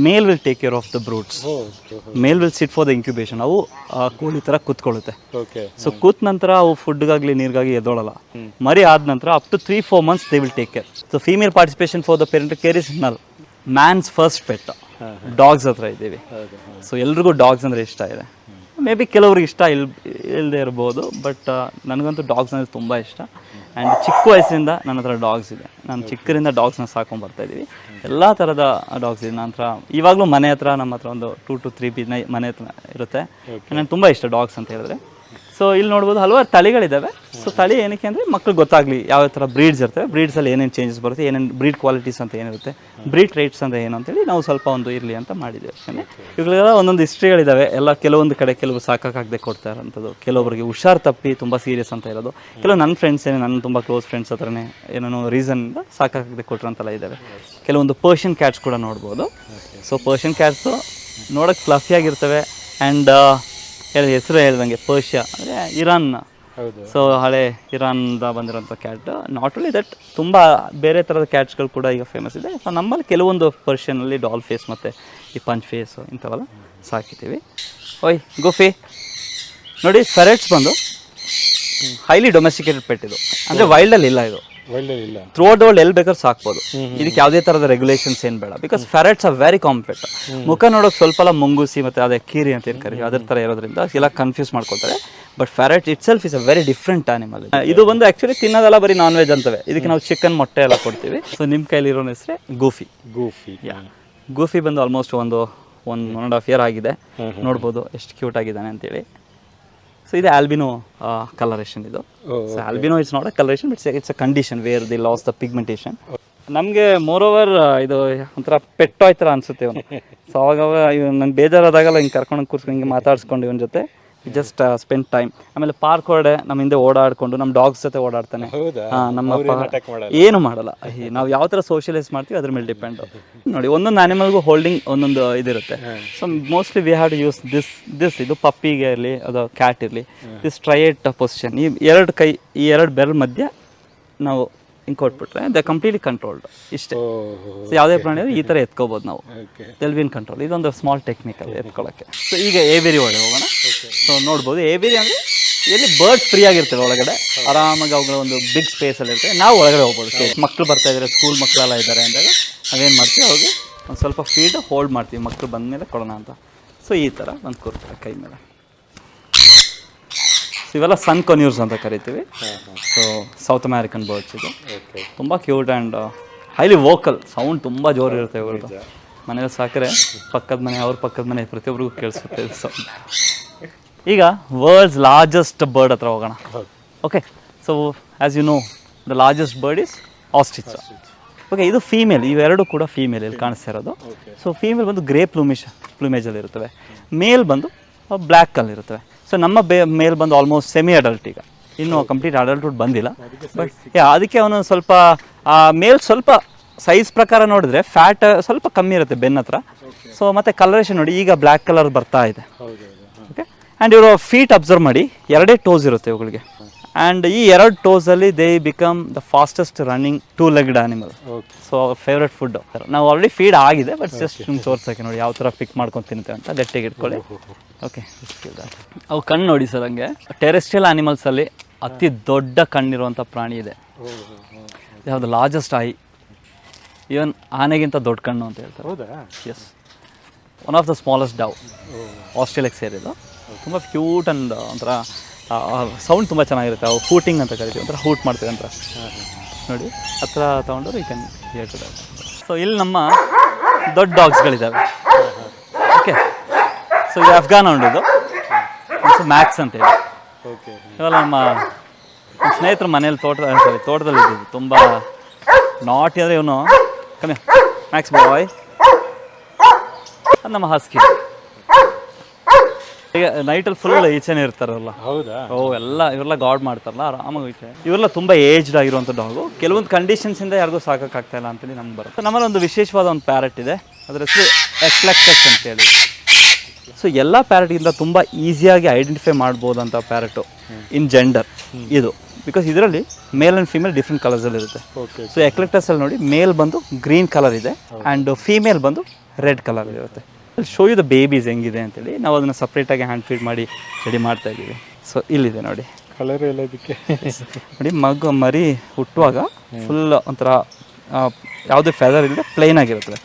male will take care of the broods. Male will sit for the incubation. ಅವು ಕೋಳಿ ಥರ ಕೂತ್ಕೊಳ್ಳುತ್ತೆ. ಸೊ ಕೂತ್ ನಂತರ ಅವು ಫುಡ್ಗಾಗಲಿ ನೀರಿಗಾಗಿ ಎದ್ದೋಳಲ್ಲ. ಮರಿ ಆದ ನಂತರ up to 3-4 months they will take care. So female participation for the parental care is null. Man's first pet dogs ಹತ್ರ ಇದ್ದೀವಿ. ಸೊ ಎಲ್ರಿಗೂ ಡಾಗ್ಸ್ ಅಂದರೆ ಇಷ್ಟ ಇದೆ. ಮೇ ಬಿ ಕೆಲವ್ರಿಗೆ ಇಷ್ಟ ಇಲ್ಲದೆ ಇರ್ಬೋದು, ಬಟ್ ನನಗಂತೂ ಡಾಗ್ಸ್ ಅಂದರೆ ತುಂಬ ಇಷ್ಟ. ಆ್ಯಂಡ್ ಚಿಕ್ಕ ವಯಸ್ಸಿಂದ ನನ್ನ ಹತ್ರ ಡಾಗ್ಸ್ ಇದೆ. ನಾನು ಚಿಕ್ಕರಿಂದ ಡಾಗ್ಸ್ನ ಸಾಕೊಂಡು ಬರ್ತಾಯಿದ್ದೀವಿ. ಎಲ್ಲ ಥರದ ಡಾಗ್ಸ್ ಇದೆ ನನ್ನ ಹತ್ರ. ಇವಾಗಲೂ ಮನೆ ಹತ್ರ ನಮ್ಮ ಹತ್ರ ಒಂದು 2 to 3 ಮನೆ ಹತ್ರ ಇರುತ್ತೆ. ನನಗೆ ತುಂಬ ಇಷ್ಟ ಡಾಗ್ಸ್ ಅಂತ ಹೇಳಿದ್ರೆ. ಸೊ ಇಲ್ಲಿ ನೋಡ್ಬೋದು ಹಲವಾರು ತಳಿಗಳಿದ್ದಾವೆ. ಸೊ ತಳಿ ಏನಕ್ಕೆ ಅಂದರೆ ಮಕ್ಳಿಗೆ ಗೊತ್ತಾಗಲಿ ಯಾವ ಥರ ಬ್ರೀಡ್ಸ್ ಇರ್ತವೆ, ಬ್ರೀಡ್ಸಲ್ಲಿ ಏನೇನು ಚೇಂಜಸ್ ಬರುತ್ತೆ, ಏನೇನು ಬ್ರೀಡ್ ಕ್ವಾಲಿಟೀಸ್ ಅಂತ ಏನಿರುತ್ತೆ, ಬ್ರೀಡ್ ಟ್ರೇಟ್ಸ್ ಅಂತ ಏನು ಅಂತೇಳಿ ನಾವು ಸ್ವಲ್ಪ ಒಂದು ಇರಲಿ ಅಂತ ಮಾಡಿದ್ವಿ ಅಷ್ಟೇ. ಇವುಗಳೆಲ್ಲ ಒಂದೊಂದು ಹಿಸ್ಟ್ರಿಗಳಿದ್ದಾವೆ. ಎಲ್ಲ ಕೆಲವೊಂದು ಕಡೆ ಕೆಲವರು ಸಾಕಾಗದೆ ಕೊಡ್ತಾ ಇರೋಂಥದ್ದು, ಕೆಲವೊಬ್ಬರಿಗೆ ಹುಷಾರು ತಪ್ಪಿ ತುಂಬ ಸೀರಿಯಸ್ ಅಂತ ಇರೋದು, ಕೆಲವು ನನ್ನ ಫ್ರೆಂಡ್ಸ್ ನನ್ನ ತುಂಬ ಕ್ಲೋಸ್ ಫ್ರೆಂಡ್ಸ್ ಹತ್ರನೇ ಏನೇನೋ ರೀಸನ್ನಿಂದ ಸಾಕಾಗದೆ ಕೊಟ್ಟಿರೋಂಥಲ್ಲ ಇದ್ದಾವೆ. ಕೆಲವೊಂದು ಪರ್ಷಿಯನ್ ಕ್ಯಾಟ್ಸ್ ಕೂಡ ನೋಡ್ಬೋದು. ಸೊ ಪರ್ಷಿಯನ್ ಕ್ಯಾಟ್ಸು ನೋಡೋಕ್ಕೆ ಫ್ಲಫಿಯಾಗಿರ್ತವೆ. ಆ್ಯಂಡ್ ಹೆಸರು ಹೇಳ್ದಂಗೆ ಪರ್ಷಿಯಾ ಅಂದರೆ ಇರಾನ್. ಸೊ ಹಳೆ ಇರಾನ್ದ ಬಂದಿರೋಂಥ ಕ್ಯಾಟ್. ನಾಟ್ ಓನ್ಲಿ ದಟ್, ತುಂಬ ಬೇರೆ ಥರದ ಕ್ಯಾಟ್ಸ್ಗಳು ಕೂಡ ಈಗ ಫೇಮಸ್ ಇದೆ. ಸೊ ನಮ್ಮಲ್ಲಿ ಕೆಲವೊಂದು ಪರ್ಷಿಯನಲ್ಲಿ ಡಾಲ್ ಫೇಸ್ ಮತ್ತು ಈ ಪಂಚ್ ಫೇಸು ಇಂಥವೆಲ್ಲ ಸಾಕಿದ್ದೀವಿ. ಓಯ್ ಗೋಫಿ ನೋಡಿ, ಫೆರೆಟ್ಸ್ ಬಂದು ಹೈಲಿ ಡೊಮೆಸ್ಟಿಕೇಟೆಡ್ ಪೆಟ್. ಇದು ಅಂದರೆ ವೈಲ್ಡಲ್ಲಿ ಇಲ್ಲ. ಇದು ಥ್ರೂ ಔಟ್ ದ ವರ್ಲ್ಡ್ ಎಲ್ಲಿ ಬೇಕಾದ್ರೂ ಸಾಕ್ಬೋದು. ಇದಕ್ಕೆ ಯಾವುದೇ ಥರದ ರೆಗ್ಯುಲೇಷನ್ಸ್ ಏನು ಬೇಡ. Because ferrets are very complex. ಮುಖ ನೋಡೋಕೆ ಸ್ವಲ್ಪ ಮುಂಗುಸಿ ಮತ್ತು ಅದೇ ಕೀರಿ ಅಂತ ಇರ್ತಾರೆ, ಅದ್ರ ಥರ ಇರೋದ್ರಿಂದ ಎಲ್ಲ ಕನ್ಫ್ಯೂಸ್ ಮಾಡ್ಕೊತಾರೆ. But ferret itself is a very different animal. ಇದು ಬಂದು ಆ್ಯಕ್ಚುಲಿ ತಿನ್ನೋದೆಲ್ಲ ಬರೀ ನಾನ್ ವೆಜ್ ಅಂತವೆ. ಇದಕ್ಕೆ ನಾವು ಚಿಕನ್, ಮೊಟ್ಟೆ ಎಲ್ಲ ಕೊಡ್ತೀವಿ. ಸೊ ನಿಮ್ಮ ಕೈಲಿರೋ ಹೆಸರೇ ಗೂಫಿ. ಗೂಫಿ ಬಂದು ಆಲ್ಮೋಸ್ಟ್ ಒಂದು 1.5 year ಆಗಿದೆ. ನೋಡ್ಬೋದು ಎಷ್ಟು ಕ್ಯೂಟ್ ಆಗಿದ್ದಾನೆ ಅಂತೇಳಿ. ಸೊ ಇದು ಆಲ್ಬಿನೋ ಕಲರೇಷನ್. ಇದು albino it's not a colouration, but it's a condition where the laws the pigmentation. ನಮಗೆ ಮೋರ್ ಓವರ್ ಇದು ಒಂಥರ ಪೆಟ್ ಟಾಯ್ ಥರ ಅನಿಸುತ್ತೆ ಇವನು. ಸೊ ಅವಾಗ ನಂಗೆ ಬೇಜಾರಾದಾಗಲ್ಲ ಹಿಂಗೆ ಕರ್ಕೊಂಡು ಕೂರ್ಸ್ಕೊಂಡು ಹಿಂಗೆ ಮಾತಾಡಿಸ್ಕೊಂಡು ಇವನ ಜೊತೆ ಜಸ್ಟ್ ಸ್ಪೆಂಡ್ ಟೈಮ್. ಆಮೇಲೆ ಪಾರ್ಕ್ ಹೊರಡೆ ನಮ್ಮ ಹಿಂದೆ ಓಡಾಡಿಕೊಂಡು ನಮ್ಮ ಡಾಗ್ಸ್ ಜೊತೆ ಓಡಾಡ್ತಾನೆ. ನಮ್ಮ ಏನು ಮಾಡಲ್ಲ. ನಾವು ಯಾವ ಥರ ಸೋಷಿಯಲೈಸ್ ಮಾಡ್ತೀವಿ ಅದ್ರ ಮೇಲೆ ಡಿಪೆಂಡು. ನೋಡಿ, ಒಂದೊಂದು ಆನಿಮಲ್ಗೂ ಹೋಲ್ಡಿಂಗ್ ಒಂದೊಂದು ಇದಿರುತ್ತೆ. So mostly we have to use this ಇದು ಪಪ್ಪಿಗೆ ಇರಲಿ ಅದು ಕ್ಯಾಟ್ ಇರಲಿ, ದಿಸ್ ಟ್ರೈಯೇಟ್ ಪೊಸಿಷನ್. ಈ 2 ಕೈ, ಈ 2 ಬೆರಳ ಮಧ್ಯೆ ನಾವು ಹಿಂಗೆ ಕೊಟ್ಬಿಟ್ರೆ ದ ಕಂಪ್ಲೀಟ್ಲಿ ಕಂಟ್ರೋಲ್ಡ್. ಇಷ್ಟೇ. ಸೊ ಯಾವುದೇ ಪ್ರಾಣಿ ಈ ಥರ ಎತ್ಕೋಬೋದು ನಾವು. They'll win control. ಇದೊಂದು ಸ್ಮಾಲ್ ಟೆಕ್ನಿಕ್ ಅದು ಎತ್ಕೊಳ್ಳೋಕ್ಕೆ. ಸೊ ಈಗ ಏವಿರಿ ಒಳಗೆ ಹೋಗೋಣ. ಸೊ ನೋಡ್ಬೋದು, ಏವಿರಿ ಅಂದರೆ ಎಲ್ಲಿ ಬರ್ಡ್ಸ್ ಫ್ರೀ ಆಗಿರ್ತವೆ ಒಳಗಡೆ, ಆರಾಮಾಗಿ ಅವುಗಳ ಒಂದು ಬಿಗ್ ಸ್ಪೇಸಲ್ಲಿ ಇರ್ತವೆ. ನಾವು ಒಳಗಡೆ ಹೋಗ್ಬೋದು. ಮಕ್ಕಳು ಬರ್ತಾ ಇದ್ದಾರೆ, ಸ್ಕೂಲ್ ಮಕ್ಕಳೆಲ್ಲ ಇದ್ದಾರೆ ಅಂದಾಗ ಅದೇನು ಮಾಡ್ತೀವಿ, ಅವ್ರಿಗೆ ಒಂದು ಸ್ವಲ್ಪ ಫೀಡ್ ಹೋಲ್ಡ್ ಮಾಡ್ತೀವಿ, ಮಕ್ಕಳು ಬಂದ ಮೇಲೆ ಕೊಡೋಣ ಅಂತ. ಸೊ ಈ ಥರ ಒಂದು ಕೂರ್ತಾರೆ ಕೈ ಮೇಲೆ. ಇವೆಲ್ಲ ಸನ್ ಕೊನ್ಯೂರ್ಸ್ ಅಂತ ಕರಿತೀವಿ. ಸೊ ಸೌತ್ ಅಮೇರಿಕನ್ ಬರ್ಡ್ಸ್ ಇದು. ತುಂಬ cute and highly vocal. Sound ತುಂಬ ಜೋರು ಇರುತ್ತೆ ಇವ್ರದ್ದು. ಮನೇಲಿ ಸಾಕಿದ್ರೆ ಪಕ್ಕದ ಮನೆ, ಅವ್ರ ಪಕ್ಕದ ಮನೆ ಪ್ರತಿಯೊಬ್ಬರಿಗೂ ಕೇಳಿಸುತ್ತೆ ಸೌಂಡ್. ಈಗ ವರ್ಲ್ಡ್ಸ್ ಲಾರ್ಜೆಸ್ಟ್ ಬರ್ಡ್ ಹತ್ರ ಹೋಗೋಣ. Okay, so as you know the largest bird is ostrich. Okay, ಇದು ಫೀಮೇಲ್. ಇವೆರಡು ಕೂಡ ಫೀಮೇಲ್ ಇಲ್ಲಿ ಕಾಣಿಸ್ತಾ ಇರೋದು. ಸೊ ಫೀಮೇಲ್ ಬಂದು ಗ್ರೇ ಪ್ಲೂಮೇಜಲ್ಲಿ ಇರುತ್ತವೆ. ಮೇಲ್ ಬಂದು ಬ್ಲ್ಯಾಕಲ್ಲಿ ಇರುತ್ತವೆ. ಸೊ ನಮ್ಮ ಮೇಲ್ ಬಂದು ಆಲ್ಮೋಸ್ಟ್ ಸೆಮಿ ಅಡಲ್ಟ್. ಈಗ ಇನ್ನೂ ಕಂಪ್ಲೀಟ್ ಅಡಲ್ಟ್ಹುಡ್ ಬಂದಿಲ್ಲ. ಬಟ್ ಅದಕ್ಕೆ ಅವನು ಸ್ವಲ್ಪ ಮೇಲ್ ಸ್ವಲ್ಪ ಸೈಜ್ ಪ್ರಕಾರ ನೋಡಿದ್ರೆ ಫ್ಯಾಟ್ ಸ್ವಲ್ಪ ಕಮ್ಮಿ ಇರುತ್ತೆ ಬೆನ್ನ ಹತ್ರ. ಸೊ ಮತ್ತು ಕಲರೇಷನ್ ನೋಡಿ, ಈಗ ಬ್ಲ್ಯಾಕ್ ಕಲರ್ ಬರ್ತಾ ಇದೆ. ಓಕೆ, ಆ್ಯಂಡ್ ಇವರು ಫೀಟ್ ಅಬ್ಸರ್ವ್ ಮಾಡಿ, 2 toes ಇರುತ್ತೆ ಇವುಗಳಿಗೆ. ಆ್ಯಂಡ್ ಈ 2 toesಲ್ಲಿ they become the fastest running 2-legged animal. So ಅವ್ರ ಫೇವ್ರೆಟ್ ಫುಡ್. ನಾವು ಆಲ್ರೆಡಿ ಫೀಡ್ ಆಗಿದೆ, ಬಟ್ ಜಸ್ಟ್ ನಿಮ್ಗೆ ತೋರ್ಸೋಕ್ಕೆ ನೋಡಿ ಯಾವ ಥರ ಪಿಕ್ ಮಾಡ್ಕೊಂಡು ತಿಂತೆ ಅಂತ. ಗಟ್ಟಿಗೆ ಇಟ್ಕೊಳ್ಳಿ. ಓಕೆ, ಅವು ಕಣ್ಣು ನೋಡಿ ಸರ್, ಹಂಗೆ ಟೆರೆಸ್ಟ್ರಿಯಲ್ ಆನಿಮಲ್ಸಲ್ಲಿ ಅತಿ ದೊಡ್ಡ ಕಣ್ಣಿರುವಂಥ ಪ್ರಾಣಿ ಇದೆ. ಯಾವುದು ಲಾರ್ಜೆಸ್ಟ್ ಐ. ಈವನ್ ಆನೆಗಿಂತ ದೊಡ್ಡ ಕಣ್ಣು ಅಂತ ಹೇಳ್ತಾರೆ. Yes, one of the smallest dove. ಆಸ್ಟ್ರೇಲಿಯಾಕ್ಕೆ ಸೇರಿದ್ದು. ತುಂಬ ಕ್ಯೂಟ್ ಆ್ಯಂಡ್ ಒಂಥರ ಸೌಂಡ್ ತುಂಬ ಚೆನ್ನಾಗಿರುತ್ತೆ. ಅವು ಹೂಟಿಂಗ್ ಅಂತ ಕರಿತೀವಿ, ಒಂಥರ ಹೂಟ್ ಮಾಡ್ತೀವಿ ಅಂತ ನೋಡಿ. ಹತ್ರ ತೊಗೊಂಡ್ರೆ ಈ ಕ್ಯಾನ್ ಹೇಳ್ತದೆ. ಸೊ ಇಲ್ಲಿ ನಮ್ಮ ದೊಡ್ಡ ಡಾಗ್ಸ್ಗಳಿದ್ದಾವೆ. ಓಕೆ, ಸೊ ಇದು ಅಫ್ಘಾನ್ ಹೌಂಡ್, ಇದು ಮ್ಯಾಕ್ಸ್ ಅಂತೇಳಿ. ಇವೆಲ್ಲ ನಮ್ಮ ಸ್ನೇಹಿತರ ಮನೇಲಿ ತೋಟದಲ್ಲಿ ಇದ್ದಿದ್ದು. ತುಂಬ ನಾಟಿ ಅಂದರೆ ಇವನು ಕಮ್ಮಿ ಮ್ಯಾಕ್ಸ್ ಬಾಯ್. ಅದು ನಮ್ಮ ಹಸ್ಕಿ. ಈಗ ನೈಟಲ್ಲಿ ಫುಲ್ ಈಚೆನೇ ಇರ್ತಾರಲ್ಲ. ಹೌದಾ? ಎಲ್ಲ ಇವರೆಲ್ಲ ಗಾಡ್ ಮಾಡ್ತಾರಲ್ಲ, ಆರಾಮಾಗಿ ಈಚೆ. ಇವೆಲ್ಲ ತುಂಬ ಏಜ್ಡ್ ಆಗಿರುವಂಥ ಡಾಗು. ಕೆಲವೊಂದು ಕಂಡೀಷನ್ಸಿಂದ ಯಾರಿಗೂ ಸಾಕಾಗ್ತಾ ಇಲ್ಲ ಅಂತೇಳಿ ನಮ್ಗೆ ಬರುತ್ತೆ. ನಮ್ಮಲ್ಲಿ ಒಂದು ವಿಶೇಷವಾದ ಒಂದು ಪ್ಯಾರೆಟ್ ಇದೆ, ಅದರ ಹೆಸರು ಎಕ್ಲೆಕ್ಟಸ್ ಅಂತೇಳಿ. ಸೊ ಎಲ್ಲ ಪ್ಯಾರೆಟ್ಗಿಂತ ತುಂಬ ಈಸಿಯಾಗಿ ಐಡೆಂಟಿಫೈ ಮಾಡ್ಬೋದಂಥ ಪ್ಯಾರೆಟು ಇನ್ ಜೆಂಡರ್ ಇದು. ಬಿಕಾಸ್ ಇದರಲ್ಲಿ ಮೇಲ್ ಆ್ಯಂಡ್ ಫೀಮೇಲ್ ಡಿಫ್ರೆಂಟ್ ಕಲರ್ಸಲ್ಲಿ ಇರುತ್ತೆ. ಸೊ ಎಕ್ಲೆಕ್ಟಸಲ್ಲಿ ನೋಡಿ, ಮೇಲ್ ಬಂದು ಗ್ರೀನ್ ಕಲರ್ ಇದೆ ಆ್ಯಂಡ್ ಫೀಮೇಲ್ ಬಂದು ರೆಡ್ ಕಲರ್ ಇರುತ್ತೆ. ಶೋ ಯು ದ ಬೇಬೀಸ್ ಹೆಂಗಿದೆ ಅಂತೇಳಿ ನಾವು ಅದನ್ನು ಸಪ್ರೇಟಾಗಿ ಹ್ಯಾಂಡ್ ಫೀಡ್ ಮಾಡಿ ರೆಡಿ ಮಾಡ್ತಾ ಇದ್ದೀವಿ. ಸೊ ಇಲ್ಲಿದೆ ನೋಡಿ ಕಲರ್ ಎಲ್ಲ ಇದಕ್ಕೆ ನೋಡಿ. ಮರಿ ಹುಟ್ಟುವಾಗ ಫುಲ್ ಒಂಥರ ಯಾವುದೇ ಫೆದರ್ ಇಲ್ಲದೆ ಪ್ಲೈನ್ ಆಗಿರುತ್ತದೆ.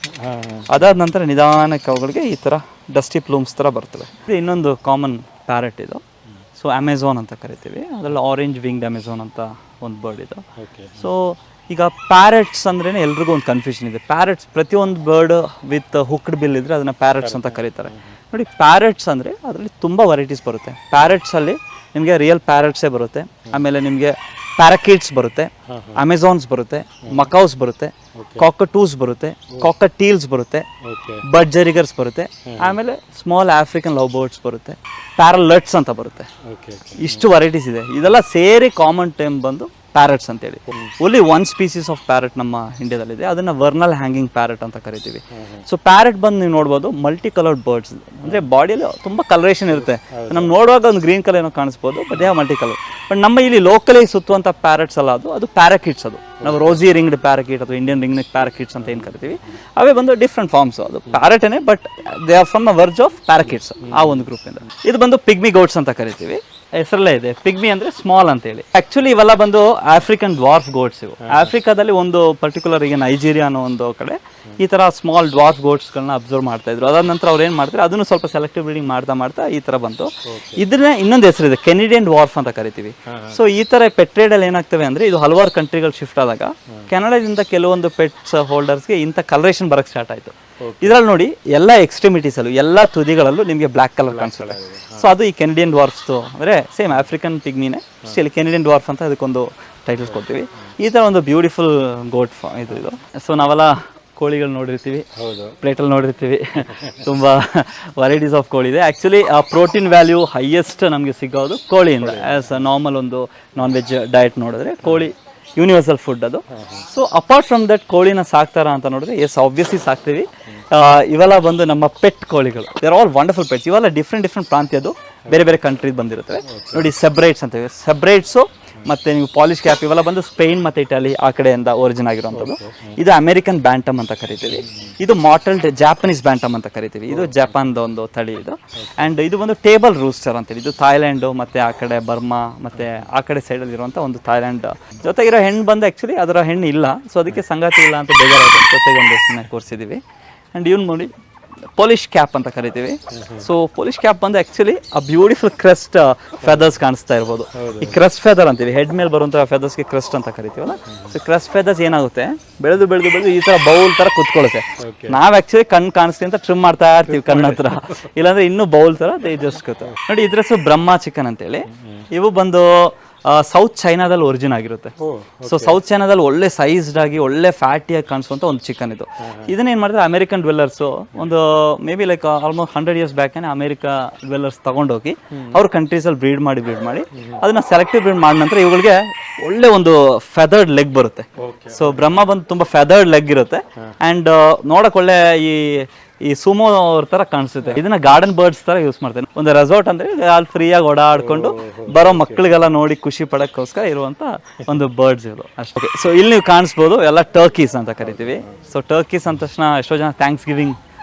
ಅದಾದ ನಂತರ ನಿಧಾನಕ್ಕೆ ಅವುಗಳಿಗೆ ಈ ಥರ ಡಸ್ಟಿ ಪ್ಲೂಮ್ಸ್ ಥರ ಬರ್ತವೆ. ಇದು ಇನ್ನೊಂದು ಕಾಮನ್ ಪ್ಯಾರೆಟ್ ಇದು. ಸೊ ಅಮೆಝಾನ್ ಅಂತ ಕರಿತೀವಿ. ಅದರಲ್ಲಿ ಆರೆಂಜ್ ವಿಂಗ್ಡ್ ಅಮೆಝಾನ್ ಅಂತ ಒಂದು ಬರ್ಡ್ ಇದು. ಸೊ ಈಗ ಪ್ಯಾರೆಟ್ಸ್ ಅಂದ್ರೇ ಎಲ್ರಿಗೂ ಒಂದು ಕನ್ಫ್ಯೂಷನ್ ಇದೆ. ಪ್ಯಾರೆಟ್ಸ್ ಪ್ರತಿಯೊಂದು ಬರ್ಡ್ ವಿತ್ ಹುಕ್ಡ್ ಬಿಲ್ ಇದ್ದರೆ ಅದನ್ನು ಪ್ಯಾರೆಟ್ಸ್ ಅಂತ ಕರೀತಾರೆ. ನೋಡಿ, ಪ್ಯಾರೆಟ್ಸ್ ಅಂದರೆ ಅದರಲ್ಲಿ ತುಂಬ ವೆರೈಟೀಸ್ ಬರುತ್ತೆ. ಪ್ಯಾರೆಟ್ಸಲ್ಲಿ ನಿಮಗೆ ರಿಯಲ್ ಪ್ಯಾರೆಟ್ಸೇ ಬರುತ್ತೆ, ಆಮೇಲೆ ನಿಮಗೆ ಪ್ಯಾರಾಕಿಟ್ಸ್ ಬರುತ್ತೆ, ಅಮೆಝಾನ್ಸ್ ಬರುತ್ತೆ, ಮಕೌಸ್ ಬರುತ್ತೆ, ಕಾಕಟೂಸ್ ಬರುತ್ತೆ, ಕಾಕಟೀಲ್ಸ್ ಬರುತ್ತೆ, ಬಡ್ಜರಿಗರ್ಸ್ ಬರುತ್ತೆ, ಆಮೇಲೆ ಸ್ಮಾಲ್ ಆಫ್ರಿಕನ್ ಲವ್ ಬರ್ಡ್ಸ್ ಬರುತ್ತೆ, ಪ್ಯಾರಲಟ್ಸ್ ಅಂತ ಬರುತ್ತೆ. ಇಷ್ಟು ವೆರೈಟೀಸ್ ಇದೆ. ಇದೆಲ್ಲ ಸೇರಿ ಕಾಮನ್ ಟೈಮ್ ಬಂದು ಪ್ಯಾರೆಟ್ಸ್ ಅಂತೇಳಿ. Only one species of parrot ನಮ್ಮ ಇಂಡಿಯಾದಲ್ಲಿದೆ, ಅದನ್ನು ವರ್ನಲ್ ಹ್ಯಾಂಗಿಂಗ್ ಪ್ಯಾರೆಟ್ ಅಂತ ಕರಿತೀವಿ. ಸೊ ಪ್ಯಾರೆಟ್ ಬಂದು ನೀವು ನೋಡ್ಬೋದು ಮಲ್ಟಿ ಕಲರ್ಡ್ ಬರ್ಡ್ಸ್, ಅಂದರೆ ಬಾಡಿಯಲ್ಲಿ ತುಂಬ ಕಲರೇಷನ್ ಇರುತ್ತೆ. ನಮ್ಗೆ ನೋಡುವಾಗ ಒಂದು ಗ್ರೀನ್ ಕಲರ್ ಏನೋ ಕಾಣಿಸ್ಬೋದು, but they multi colour. But ನಮ್ಮ ಇಲ್ಲಿ ಲೋಕಲಿ ಸುತ್ತುವಂಥ ಪ್ಯಾರೆಟ್ಸ್ ಅಲ್ಲ, ಅದು ಪ್ಯಾರಾಕಿಟ್ಸ್. ಅದು ನಾವು ರೋಸಿ ರಿಂಗ್ಡ್ ಪ್ಯಾರಾಕಿಟ್ ಅಥವಾ ಇಂಡಿಯನ್ ರಿಂಗ್ ನೆಕ್ ಪ್ಯಾರಾಕಿಟ್ಸ್ ಅಂತ ಏನು ಕರಿತೀವಿ, ಅವೇ ಬಂದು ಡಿಫ್ರೆಂಟ್ ಫಾರ್ಮ್ಸ್. ಅದು ಪ್ಯಾರೆಟೇನೆ, but they are from the verge of parakeets, ಆ ಒಂದು ಗ್ರೂಪಿಂದ. ಇದು ಬಂದು ಪಿಗ್ಮಿ ಗೋಟ್ಸ್ ಅಂತ ಕರಿತೀವಿ. ಹೆಸರಲ್ಲೇ ಇದೆ, ಪಿಗ್ಮಿ ಅಂದರೆ ಸ್ಮಾಲ್ ಅಂತೇಳಿ. ಆ್ಯಕ್ಚುಲಿ ಇವೆಲ್ಲ ಬಂದು ಆಫ್ರಿಕನ್ ಡ್ವಾರ್ಫ್ ಗೋಟ್ಸ್. ಇವು ಆಫ್ರಿಕಾದಲ್ಲಿ ಒಂದು ಪರ್ಟಿಕ್ಯುಲರ್, ಈಗ ನೈಜೀರಿಯಾ ಅನ್ನೋ ಒಂದು ಕಡೆ ಈ ಥರ ಸ್ಮಾಲ್ ಡ್ವಾರ್ಫ್ ಗೋಟ್ಸ್ಗಳನ್ನ ಅಬ್ಸರ್ವ್ ಮಾಡ್ತಾ ಇದ್ರು. ಅದಾದ ನಂತರ ಅವ್ರು ಏನು ಮಾಡ್ತಾರೆ, ಅದನ್ನು ಸ್ವಲ್ಪ ಸೆಲೆಕ್ಟಿವ್ ಬ್ರೀಡಿಂಗ್ ಮಾಡ್ತಾ ಈ ಥರ ಬಂತು. ಇದನ್ನ ಇನ್ನೊಂದು ಹೆಸರಿದೆ, ಕೆನಡಿಯನ್ ಡ್ವಾರ್ಫ್ ಅಂತ ಕರಿತೀವಿ. ಸೊ ಈ ಥರ ಪೆಟ್ ಟ್ರೇಡಲ್ಲಿ ಏನಾಗ್ತವೆ ಅಂದರೆ, ಇದು ಹಲವಾರು ಕಂಟ್ರಿಗಳು ಶಿಫ್ಟ್ ಆದಾಗ ಕೆನಡಾದಿಂದ ಕೆಲವೊಂದು ಪೆಟ್ಸ್ ಹೋಲ್ಡರ್ಸ್ಗೆ ಇಂಥ ಕಲರೇಷನ್ ಬರೋಕ್ಕೆ ಸ್ಟಾರ್ಟ್ ಆಯಿತು. ಇದರಲ್ಲಿ ನೋಡಿ, ಎಲ್ಲ ಎಕ್ಸ್ಟ್ರಿಮಿಟೀಸಲ್ಲೂ ಎಲ್ಲ ತುದಿಗಳಲ್ಲೂ ನಿಮಗೆ ಬ್ಲ್ಯಾಕ್ ಕಲರ್ ಕಾಣಿಸುತ್ತೆ. ಸೊ ಅದು ಈ ಕೆನಡಿಯನ್ ಡ್ವಾರ್ಫ್ಸ್ದು, ಅಂದರೆ ಸೇಮ್ ಆಫ್ರಿಕನ್ ಪಿಗ್ಮಿನೇ, ಸ್ಟಿಲ್ ಕೆನಡಿಯನ್ ಡ್ವಾರ್ಫ್ ಅಂತ ಅದಕ್ಕೊಂದು ಟೈಟಲ್ ಕೊಡ್ತೀವಿ. ಈ ಥರ ಒಂದು ಬ್ಯೂಟಿಫುಲ್ ಗೋಟ್ ಇದು. ಸೊ ನಾವೆಲ್ಲ ಕೋಳಿಗಳು ನೋಡಿರ್ತೀವಿ, ಪ್ಲೇಟಲ್ಲಿ ನೋಡಿರ್ತೀವಿ, ತುಂಬ ವೆರೈಟೀಸ್ ಆಫ್ ಕೋಳಿ ಇದೆ. ಆ್ಯಕ್ಚುಲಿ ಆ ಪ್ರೋಟೀನ್ ವ್ಯಾಲ್ಯೂ ಹೈಯೆಸ್ಟ್ ನಮಗೆ ಸಿಗೋದು ಕೋಳಿಯಿಂದ. ಆ್ಯಸ್ ಅ ನಾರ್ಮಲ್ ಒಂದು ನಾನ್ ವೆಜ್ ಡಯಟ್ ನೋಡಿದ್ರೆ ಕೋಳಿ ಯೂನಿವರ್ಸಲ್ ಫುಡ್ ಅದು. ಸೊ ಅಪಾರ್ಟ್ ಫ್ರಮ್ ದಟ್ ಕೋಳಿನ ಸಾಕ್ತಾರ ಅಂತ ನೋಡಿದ್ರೆ, ಎಸ್ ಆಬ್ವಿಯಸ್ಲಿ ಸಾಕ್ತೀವಿ. ಇವೆಲ್ಲ ಬಂದು ನಮ್ಮ ಪೆಟ್ ಕೋಳಿಗಳು. They are all wonderful pets. ಇವೆಲ್ಲ ಡಿಫ್ರೆಂಟ್ ಪ್ರಾಂತ್ಯದ್ದು, ಬೇರೆ ಬೇರೆ ಕಂಟ್ರೀಸ್ ಬಂದಿರುತ್ತವೆ. ನೋಡಿ, ಸೆಬ್ರೈಟ್ಸ್ ಅಂತೇವೆ. ಸೆಬ್ರೈಟ್ಸು ಮತ್ತು ನೀವು ಪಾಲಿಶ್ ಕ್ಯಾಪ್ ಇವೆಲ್ಲ ಬಂದು ಸ್ಪೇನ್ ಮತ್ತು ಇಟಲಿ ಆ ಕಡೆಯಿಂದ ಒರಿಜಿನ್ ಆಗಿರುವಂಥದ್ದು. ಇದು ಅಮೆರಿಕನ್ ಬ್ಯಾಂಟಮ್ ಅಂತ ಕರಿತೀವಿ. ಇದು ಮಾಟಲ್ಡ್ ಜಾಪನೀಸ್ ಬ್ಯಾಂಟಮ್ ಅಂತ ಕರಿತೀವಿ. ಇದು ಜಪಾನ್ದು ಒಂದು ತಳಿ ಇದು. ಆ್ಯಂಡ್ ಇದು ಒಂದು ಟೇಬಲ್ ರೂಸ್ಟರ್ ಅಂತೇಳಿ. ಇದು ಥಾಯ್ಲ್ಯಾಂಡು ಮತ್ತು ಆ ಕಡೆ ಬರ್ಮಾ ಮತ್ತು ಆ ಕಡೆ ಸೈಡಲ್ಲಿ ಇರುವಂಥ ಒಂದು ಥಾಯ್ಲ್ಯಾಂಡ್ ಜೊತೆಗಿರೋ ಹೆಣ್ಣು ಬಂದು ಆ್ಯಕ್ಚುಲಿ ಅದರ ಹೆಣ್ಣು ಇಲ್ಲ, ಸೊ ಅದಕ್ಕೆ ಸಂಗಾತಿ ಇಲ್ಲ ಅಂತ ಬೇಜಾರಾಯಿತು, ಜೊತೆಗೆ ಒಂದು ಸುಮ್ಮನೆ ಕೂರಿಸಿದ್ದೀವಿ. ಆ್ಯಂಡ್ ಇವನು ನೋಡಿ, ಪೋಲಿಶ್ ಕ್ಯಾಪ್ ಅಂತ ಕರಿತೀವಿ. ಸೊ ಪೋಲಿಶ್ ಕ್ಯಾಪ್ ಬಂದು ಆ್ಯಕ್ಚುಲಿ ಆ ಬ್ಯೂಟಿಫುಲ್ ಕ್ರೆಸ್ಟ್ ಫೆದರ್ಸ್ ಕಾಣಿಸ್ತಾ ಇರ್ಬೋದು. ಈ ಕ್ರೆಸ್ಟ್ ಫೆದರ್ ಅಂತೀವಿ, ಹೆಡ್ ಮೇಲೆ ಬರುವಂಥ ಫೆದರ್ಸ್ಗೆ ಕ್ರೆಸ್ಟ್ ಅಂತ ಕರಿತೀವಲ್ಲ. ಸೊ ಕ್ರೆಸ್ಟ್ ಫೆದರ್ಸ್ ಏನಾಗುತ್ತೆ, ಬೆಳೆದು ಈ ಥರ ಬೌಲ್ ಥರ ಕುತ್ಕೊಳ್ಳುತ್ತೆ. ನಾವು ಆ್ಯಕ್ಚುಲಿ ಕಣ್ಣು ಕಾಣಿಸ್ತೀವಿ ಅಂತ ಟ್ರಿಮ್ ಮಾಡ್ತಾ ಇರ್ತೀವಿ ಕಣ್ಣು ಹತ್ರ, ಇಲ್ಲಾಂದ್ರೆ ಇನ್ನೂ ಬೌಲ್ ಥರ ಜಸ್ಟ್ ಗೊತ್ತು. ನೋಡಿ, ಇದ್ರ ಹೆಸರು ಬ್ರಹ್ಮ ಚಿಕನ್ ಅಂತೇಳಿ. ಇವು ಬಂದು ಸೌತ್ ಚೈನಾದಲ್ಲಿ ಒರಿಜಿನ್ ಆಗಿರುತ್ತೆ. ಸೊ ಸೌತ್ ಚೈನಾದಲ್ಲಿ ಒಳ್ಳೆ ಸೈಜ್ಡ್ ಆಗಿ ಒಳ್ಳೆ ಫ್ಯಾಟಿಯಾಗಿ ಕಾಣಿಸುವಂಥ ಒಂದು ಚಿಕನ್ ಇದು. ಇದನ್ನೇನು ಮಾಡಿದ್ರೆ ಅಮೆರಿಕನ್ ಡ್ವೆಲ್ಲರ್ಸು ಒಂದು maybe like almost 100 years ಬ್ಯಾಕೇನೆ ಅಮೆರಿಕಾ ಡ್ವೆಲ್ಲರ್ಸ್ ತಗೊಂಡೋಗಿ ಅವ್ರ ಕಂಟ್ರೀಸಲ್ಲಿ ಬ್ರೀಡ್ ಮಾಡಿ ಅದನ್ನ ಸೆಲೆಕ್ಟಿವ್ ಬ್ರೀಡ್ ಮಾಡಿದ ನಂತರ ಇವುಗಳಿಗೆ ಒಳ್ಳೆ ಒಂದು ಫೆದರ್ಡ್ ಲೆಗ್ ಬರುತ್ತೆ. ಸೊ ಬ್ರಹ್ಮ ಬಂದು ತುಂಬ ಫೆದರ್ಡ್ ಲೆಗ್ ಇರುತ್ತೆ ಆ್ಯಂಡ್ ನೋಡಕ್ಕೆ ಒಳ್ಳೆ ಈ ಸುಮೋ ಅವ್ರ ಥರ ಕಾಣಿಸುತ್ತೆ. ಇದನ್ನ ಗಾರ್ಡನ್ ಬರ್ಡ್ಸ್ ಥರ ಯೂಸ್ ಮಾಡ್ತೇನೆ. ಒಂದು ರೆಸಾರ್ಟ್ ಅಂದರೆ ಅಲ್ಲಿ ಫ್ರೀಯಾಗಿ ಓಡಾಡ್ಕೊಂಡು ಬರೋ ಮಕ್ಕಳಿಗೆಲ್ಲ ನೋಡಿ ಖುಷಿ ಪಡೋಕ್ಕೋಸ್ಕರ ಇರುವಂಥ ಒಂದು ಬರ್ಡ್ಸ್ ಇವು ಅಷ್ಟೇ. ಸೊ ಇಲ್ಲಿ ನೀವು ಕಾಣಿಸ್ಬೋದು, ಎಲ್ಲ ಟರ್ಕೀಸ್ ಅಂತ ಕರಿತೀವಿ. ಸೊ ಟರ್ಕೀಸ್ ಅಂದ ತಕ್ಷಣ ಎಷ್ಟೋ ಜನ ಥ್ಯಾಂಕ್ಸ್ ಗಿವಿಂಗ್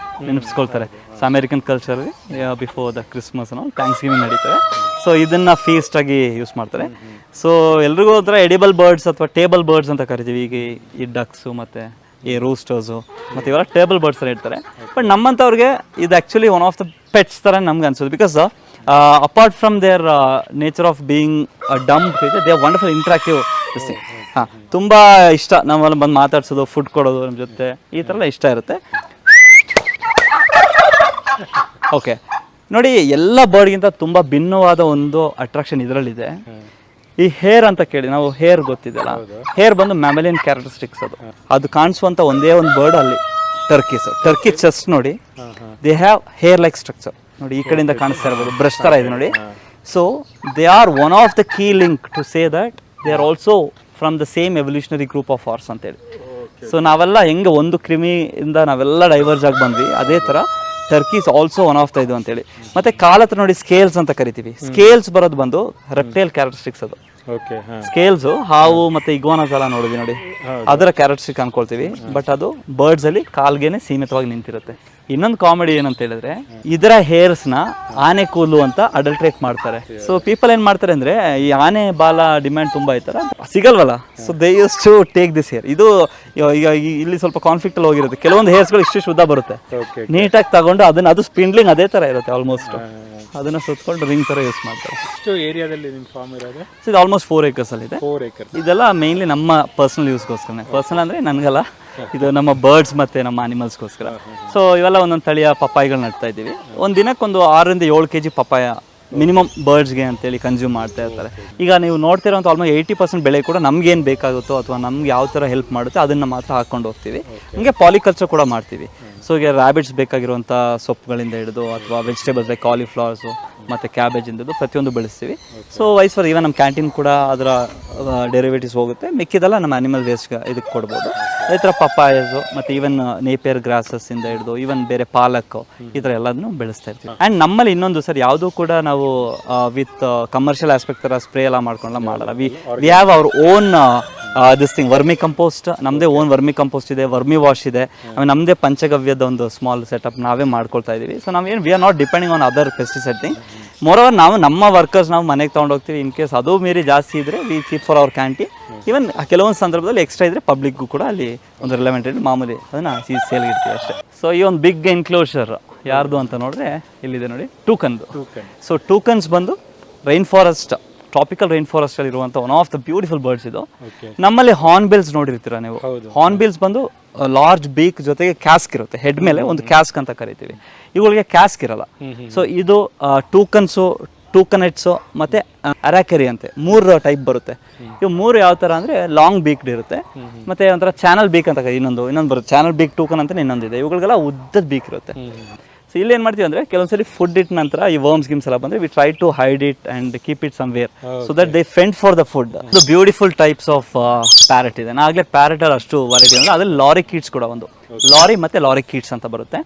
ನೆನಪಿಸ್ಕೊಳ್ತಾರೆ. ಸೊ ಅಮೇರಿಕನ್ ಕಲ್ಚರಲ್ಲಿ ಬಿಫೋರ್ ದ ಕ್ರಿಸ್ಮಸ್ ನಾವು ಥ್ಯಾಂಕ್ಸ್ ಗಿವಿಂಗ್ ನಡೀತಾರೆ. ಸೊ ಇದನ್ನು ಫೀಸ್ಟಾಗಿ ಯೂಸ್ ಮಾಡ್ತಾರೆ. ಸೊ ಎಲ್ರಿಗೂ ಒಂಥರ ಎಡಿಬಲ್ ಬರ್ಡ್ಸ್ ಅಥವಾ ಟೇಬಲ್ ಬರ್ಡ್ಸ್ ಅಂತ ಕರಿತೀವಿ. ಈಗ ಈ ಡಕ್ಸು ಮತ್ತು ಈ ರೂಸ್ಟರ್ಸು ಮತ್ತು ಇವೆಲ್ಲ ಟೇಬಲ್ ಬರ್ಡ್ಸ್ ಥರ ಇರ್ತಾರೆ. ಬಟ್ ನಮ್ಮಂಥವ್ರಿಗೆ ಇದು actually one of the pets ಥರ ನಮ್ಗೆ ಅನ್ಸೋದು. Because apart from their nature of being dumb they wonderful interactive ಹಾಂ, ತುಂಬ ಇಷ್ಟ. ನಾವೆಲ್ಲ ಬಂದು ಮಾತಾಡ್ಸೋದು, ಫುಡ್ ಕೊಡೋದು ನಮ್ಮ ಜೊತೆ, ಈ ಥರ ಎಲ್ಲ ಇಷ್ಟ ಇರುತ್ತೆ. ಓಕೆ ನೋಡಿ, ಎಲ್ಲ ಬರ್ಡ್ಗಿಂತ ತುಂಬ ಭಿನ್ನವಾದ ಒಂದು ಅಟ್ರಾಕ್ಷನ್ ಇದರಲ್ಲಿದೆ. ಈ ಹೇರ್ ಅಂತ ಕೇಳಿ, ನಾವು ಹೇರ್ ಗೊತ್ತಿದೆಯಲ್ಲ, ಹೇರ್ ಬಂದು ಮ್ಯಾಮಲಿಯನ್ ಕ್ಯಾರೆಕ್ಟರಿಸ್ಟಿಕ್ಸ್. ಅದು ಕಾಣಿಸುವಂಥ ಒಂದೇ ಒಂದು ಬರ್ಡ್ ಅಲ್ಲಿ ಟರ್ಕಿ ಚೆಸ್ಟ್ ನೋಡಿ, they have hair like structure ನೋಡಿ, ಈ ಕಡೆಯಿಂದ ಕಾಣಿಸ್ತಾ ಇರ್ಬೋದು, ಬ್ರಷ್ ಥರ ಇದೆ ನೋಡಿ. So they are one of the key link to say that they are also from the same evolutionary group of horse ಅಂತೇಳಿ. ಸೊ ನಾವೆಲ್ಲ ಹೆಂಗೆ ಒಂದು ಕ್ರಿಮಿಯಿಂದ ನಾವೆಲ್ಲ ಡೈವರ್ಜ್ ಆಗಿ ಬಂದ್ವಿ, ಅದೇ ಥರ Turkey is also one of the ಇದು ಅಂತೇಳಿ. ಮತ್ತೆ ಕಾಲ ಹತ್ರ ನೋಡಿ ಸ್ಕೇಲ್ಸ್ ಅಂತ ಕರಿತೀವಿ. ಸ್ಕೇಲ್ಸ್ ಬರೋದು ಬಂದು ರೆಪ್ಟೈಲ್ ಕ್ಯಾರೆಕ್ಟರಿಸ್ಟಿಕ್ಸ್. ಅದು ಸ್ಕೇಲ್ಸ್ ಹಾವು ಮತ್ತೆ ಇಗ್ವಾನಾಸ್ ಎಲ್ಲ ನೋಡಿದ್ವಿ ನೋಡಿ, ಅದರ ಕ್ಯಾರೆಕ್ಟರಿಸ್ಟಿಕ್ ಅನ್ಕೊಳ್ತೀವಿ. ಬಟ್ ಅದು ಬರ್ಡ್ಸ್ ಅಲ್ಲಿ ಕಾಲ್ಗೆನೆ ಸೀಮಿತವಾಗಿ ನಿಂತಿರುತ್ತೆ. ಇನ್ನೊಂದು ಕಾಮಿಡಿ ಏನಂತ ಹೇಳಿದ್ರೆ, ಇದರ ಹೇರ್ಸ್ ನ ಆನೆ ಕೂಲು ಅಂತ ಅಡಲ್ಟ್ರೇಟ್ ಮಾಡ್ತಾರೆ. ಸೊ ಪೀಪಲ್ ಏನ್ ಮಾಡ್ತಾರೆ ಅಂದ್ರೆ, ಈ ಆನೆ ಬಾಲ ಡಿಮ್ಯಾಂಡ್ ತುಂಬಾ ಐತರ ಸಿಗಲ್ವಲ್ಲ, so they use to take this hair. ಇದು ಈಗ ಇಲ್ಲಿ ಸ್ವಲ್ಪ ಕಾನ್ಫ್ಲಿಕ್ಟ್ ಅಲ್ಲಿ ಹೋಗಿರುತ್ತೆ. ಕೆಲವೊಂದು ಹೇರ್ಸ್ಗಳು ಇಷ್ಟು ಉದ್ದ ಬರುತ್ತೆ, ನೀಟಾಗಿ ತಗೊಂಡು ಅದು ಸ್ಪಿಂಡ್ಲಿಂಗ್ ಅದೇ ತರ ಇರುತ್ತೆ ಆಲ್ಮೋಸ್ಟ್. ಅದನ್ನ ಸುತ್ತಕೊಂಡು ರಿಂಗ್ ತರ ಯೂಸ್ ಮಾಡ್ತಾರೆ. ಏರಿಯಾದಲ್ಲಿ ನಿಮ್ಮ ಫಾರ್ಮ್ ಇರೋದು? ಇದು ಆಲ್ಮೋಸ್ಟ್ 4 acres ಅಲ್ಲಿ ಇದೆ. 4 acres. ಇದೆಲ್ಲ ಮೇನ್ಲಿ ನಮ್ಮ ಪರ್ಸನಲ್ ಯೂಸ್ಗೋಸ್ಕರ. ಪರ್ಸನಲ್ ಅಂದ್ರೆ ನನಗಲ್ಲ, ಇದು ನಮ್ಮ ಬರ್ಡ್ಸ್ ಮತ್ತೆ ನಮ್ಮ ಅನಿಮಲ್ಸ್ಗೋಸ್ಕರ. ಸೊ ಇವೆಲ್ಲ ಒಂದೊಂದು ತಳಿಯ ಪಪ್ಪಾಯಿಗಳು ನಡ್ತಾ ಇದ್ದೀವಿ. ಒಂದು ದಿನಕ್ಕೊಂದು 6 ರಿಂದ 7 kg ಪಪ್ಪಾಯ ಮಿನಿಮಮ್ ಬರ್ಡ್ಸ್ಗೆ ಅಂತೇಳಿ ಕನ್ಸ್ಯೂಮ್ ಮಾಡ್ತಾ ಇರ್ತಾರೆ. ಈಗ ನೀವು ನೋಡ್ತಿರೋಂಥ ಆಲ್ಮೋಸ್ಟ್ 80% ಬೆಳೆ ಕೂಡ ನಮ್ಗೇನು ಬೇಕಾಗುತ್ತೋ ಅಥವಾ ನಮ್ಗೆ ಯಾವ ಥರ ಹೆಲ್ಪ್ ಮಾಡುತ್ತೆ ಅದನ್ನು ಮಾತ್ರ ಹಾಕ್ಕೊಂಡು ಹೋಗ್ತೀವಿ. ಹಂಗೆ ಪಾಲಿಕಲ್ಚರ್ ಕೂಡ ಮಾಡ್ತೀವಿ. ಸೊ ಈಗ ರ್ಯಾಬಿಟ್ಸ್ ಬೇಕಾಗಿರುವಂಥ ಸೊಪ್ಪುಗಳಿಂದ ಹಿಡಿದು ಅಥವಾ ವೆಜಿಟೇಬಲ್ಸ್ ಲೈಕ್ ಕಾಲಿಫ್ಲವರ್ಸು ಮತ್ತು ಕ್ಯಾಬೇಜಿಂದದು ಪ್ರತಿಯೊಂದು ಬೆಳೆಸ್ತೀವಿ. ಸೊ ವೈಸ್ ಫಾರ್ ಈವನ್ ನಮ್ಮ ಕ್ಯಾಂಟೀನ್ ಕೂಡ ಅದರ ಡೆರಿವೇಟಿವ್ಸ್ ಹೋಗುತ್ತೆ. ಮಿಕ್ಕಿದೆಲ್ಲ ನಮ್ಮ ಅನಿಮಲ್ ವೇಸ್ಟ್ ಇದಕ್ಕೆ ಕೊಡ್ಬೋದು. ಅದೇ ಥರ ಪಪ್ಪಾಯಸು ಮತ್ತು ಈವನ್ ನೇಪಿಯರ್ ಗ್ರಾಸಸ್ಸಿಂದ ಹಿಡಿದು ಈವನ್ ಬೇರೆ ಪಾಲಕ್ ಈ ಥರ ಎಲ್ಲದನ್ನು ಬೆಳೆಸ್ತಾ ಇರ್ತೀವಿ. ಆ್ಯಂಡ್ ನಮ್ಮಲ್ಲಿ ಇನ್ನೊಂದು ಸರ್, ಯಾವುದೂ ಕೂಡ ನಾವು ವಿತ್ ಕಮರ್ಷಿಯಲ್ ಆಸ್ಪೆಕ್ಟ್ ಥರ ಸ್ಪ್ರೇ ಎಲ್ಲ ಮಾಡ್ಕೊಂಡೆಲ್ಲ ಮಾಡಲ್ಲ. We have our own this thing, vermi compost. ನಮ್ಮದೇ ಓನ್ ವರ್ಮಿ ಕಂಪೋಸ್ಟ್ ಇದೆ, ವರ್ಮಿ ವಾಶ್ ಇದೆ, ಆಮೇಲೆ ನಮ್ಮದೇ ಪಂಚಗವ್ಯದ ಒಂದು ಸ್ಮಾಲ್ ಸೆಟಪ್ ನಾವೇ ಮಾಡ್ಕೊಳ್ತಾ ಇದ್ದೀವಿ. ಸೊ ನಾವೇನು we are not depending on other pesticide thing. Moreover ನಾವು ನಮ್ಮ ವರ್ಕರ್ಸ್ ನಾವು ಮನೆಗೆ ತೊಗೊಂಡೋಗ್ತೀವಿ. ಇನ್ ಕೇಸ್ ಅದು ಮೀರಿ ಜಾಸ್ತಿ ಇದ್ದರೆ we keep for our canteen. Even ಕೆಲವೊಂದು ಸಂದರ್ಭದಲ್ಲಿ ಎಕ್ಸ್ಟ್ರಾ ಇದ್ದರೆ ಪಬ್ಲಿಕ್ಗೂ ಕೂಡ ಅಲ್ಲಿ ಒಂದು ರಿಲೆವೆಂಟ್ ಮಾಮೂಲಿ ಅದನ್ನು ಸೇಲ್ಗೆ ಇಡ್ತೀವಿ ಅಷ್ಟೇ. ಸೊ ಈ ಒಂದು ಬಿಗ್ ಎನ್ಕ್ಲೋಷರ್ ಯಾರ್ದು ಅಂತ ನೋಡಿದ್ರೆ ಇಲ್ಲಿದೆ ನೋಡಿ, ಟೂಕನ್ದು. ಸೊ ಟೂಕನ್ಸ್ ಬಂದು rain forest, tropical rain forest ಅಲ್ಲಿ ಇರುವಂಥ one of the beautiful birds ಇದು. ನಮ್ಮಲ್ಲಿ ಹಾರ್ನ್ ಬಿಲ್ಸ್ ನೋಡಿರ್ತೀರಾ ನೀವು. ಹಾರ್ನ್ ಬಿಲ್ಸ್ ಬಂದು ಲಾರ್ಜ್ ಬೀಕ್ ಜೊತೆಗೆ ಕ್ಯಾಸ್ಕ್ ಇರುತ್ತೆ, ಹೆಡ್ ಮೇಲೆ ಒಂದು ಕ್ಯಾಸ್ಕ್ ಅಂತ ಕರಿತೀವಿ. ಇವುಗಳಿಗೆ ಕ್ಯಾಸ್ಕ್ ಇರಲ್ಲ. ಸೊ ಇದು ಟೂಕನ್ಸು, ಟೂಕನೆಟ್ಸು ಮತ್ತು ಅರಾಕೆರಿ ಅಂತೆ 3 ಟೈಪ್ ಬರುತ್ತೆ. ಇವು 3 ಯಾವ ಥರ ಅಂದರೆ ಲಾಂಗ್ ಬೀಕ್ಡ್ ಇರುತ್ತೆ, ಮತ್ತು ಒಂಥರ ಚಾನಲ್ ಬೀಕ್ ಅಂತ ಇನ್ನೊಂದು ಬರುತ್ತೆ, ಚಾನಲ್ ಬೀಕ್ ಟೂಕನ್ ಅಂತ ಇನ್ನೊಂದಿದೆ. ಇವುಗಳಿಗೆಲ್ಲ ಉದ್ದದ ಬೀಕ್ ಇರುತ್ತೆ. ಸೊ ಇಲ್ಲಿ ಏನು ಮಾಡ್ತೀವಿ ಅಂದರೆ, ಕೆಲವೊಂದ್ಸಲಿ ಫುಡ್ ಇಟ್ ನಂತರ ಈ ವರ್ಮ್ಸ್ ಗಿಮ್ಸ್ ಎಲ್ಲ ಬಂದರೆ we try to hide it and keep it somewhere so that they fend for the food. ಇದು ಬ್ಯೂಟಿಫುಲ್ ಟೈಪ್ಸ್ ಆಫ್ ಪ್ಯಾರೆಟ್ ಇದೆ. ಆಗಲೇ ಪ್ಯಾರೆಟಲ್ಲಿ ಅಷ್ಟು ವೆರೈಟಿ ಅಂದರೆ ಅದ್ರಲ್ಲಿ ಲಾರಿ ಕೀಟ್ಸ್ ಕೂಡ ಒಂದು ಲಾರಿ ಮತ್ತು ಲಾರಿ ಕೀಟ್ಸ್ ಅಂತ ಬರುತ್ತೆ.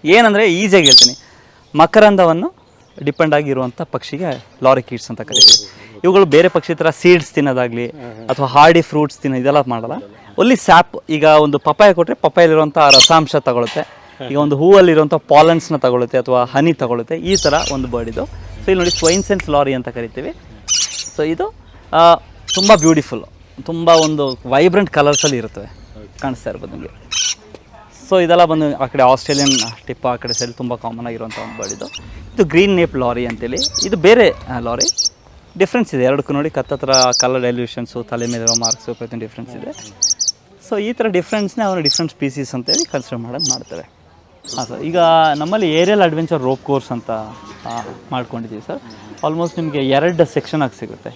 ಏನಂದರೆ ಈಸಿಯಾಗಿ ಹೇಳ್ತೀನಿ, ಮಕರಂದವನ್ನು ಡಿಪೆಂಡ್ ಆಗಿರುವಂಥ ಪಕ್ಷಿಗೆ ಲಾರಿ ಕೀಟ್ಸ್ ಅಂತ ಕರಿತೀವಿ. ಇವುಗಳು ಬೇರೆ ಪಕ್ಷಿ ಥರ ಸೀಡ್ಸ್ ತಿನ್ನೋದಾಗಲಿ ಅಥವಾ ಹಾರ್ಡಿ ಫ್ರೂಟ್ಸ್ ಇದೆಲ್ಲ ಮಾಡಲ್ಲ. ಒಲ್ಲಿ ಸ್ಯಾಪ್, ಈಗ ಒಂದು ಪಪ್ಪಾಯ ಕೊಟ್ಟರೆ ಪಪ್ಪಾಯಲ್ಲಿರುವಂಥ ರಸಾಂಶ ತಗೊಳುತ್ತೆ. ಈಗ ಒಂದು ಹೂವಲ್ಲಿರುವಂಥ ಪಾಲನ್ಸ್ನ ತಗೊಳುತ್ತೆ ಅಥವಾ ಹನಿ ತಗೊಳುತ್ತೆ. ಈ ಥರ ಒಂದು ಬರ್ಡ್ ಇದು. ಸೊ ಇಲ್ಲಿ ನೋಡಿ ಸ್ವೈನ್ ಸೆನ್ಸ್ ಲಾರಿ ಅಂತ ಕರಿತೀವಿ. ಸೊ ಇದು ತುಂಬ ಬ್ಯೂಟಿಫುಲ್, ತುಂಬ ಒಂದು ವೈಬ್ರೆಂಟ್ ಕಲರ್ಸಲ್ಲಿ ಇರುತ್ತವೆ, ಕಾಣಿಸ್ತಾ ಇರ್ಬೋದು ನಿಮಗೆ. ಸೊ ಇದೆಲ್ಲ ಬಂದು ಆ ಕಡೆ ಆಸ್ಟ್ರೇಲಿಯನ್ ಟಿಪ್ ಆ ಕಡೆ ಸೈಡ್ ತುಂಬ ಕಾಮನ್ ಆಗಿರುವಂಥ ಒಂದು ಬರ್ಡ್ ಇದು. ಇದು ಗ್ರೀನ್ ನೇಪ್ ಲಾರಿ ಅಂತೇಳಿ, ಇದು ಬೇರೆ ಲಾರಿ. ಡಿಫ್ರೆನ್ಸ್ ಇದೆ ಎರಡಕ್ಕೂ ನೋಡಿ, ಕತ್ತತ್ರ ಕಲರ್ ಡೈಲ್ಯೂಷನ್ಸು, ತಲೆ ಮೇಲಿರೋ ಮಾರ್ಕ್ಸು ಪ್ರತಿಯೊಂದು ಡಿಫ್ರೆನ್ಸ್ ಇದೆ. ಸೊ ಈ ಥರ ಡಿಫ್ರೆನ್ಸ್ನೇ ಅವರು ಡಿಫ್ರೆಂಟ್ ಸ್ಪೀಸೀಸ್ ಅಂತೇಳಿ ಕನ್ಸಿಡರ್ ಮಾಡೋದು ಮಾಡ್ತಾರೆ. ಹಾಂ ಸರ್, ಈಗ ನಮ್ಮಲ್ಲಿ ಏರಿಯಲ್ ಅಡ್ವೆಂಚರ್ ರೋಪ್ ಕೋರ್ಸ್ ಅಂತ ಮಾಡ್ಕೊಂಡಿದ್ದೀವಿ ಸರ್. ಆಲ್ಮೋಸ್ಟ್ ನಿಮಗೆ 2 ಸೆಕ್ಷನ್ ಆಗಿ ಸಿಗುತ್ತೆ.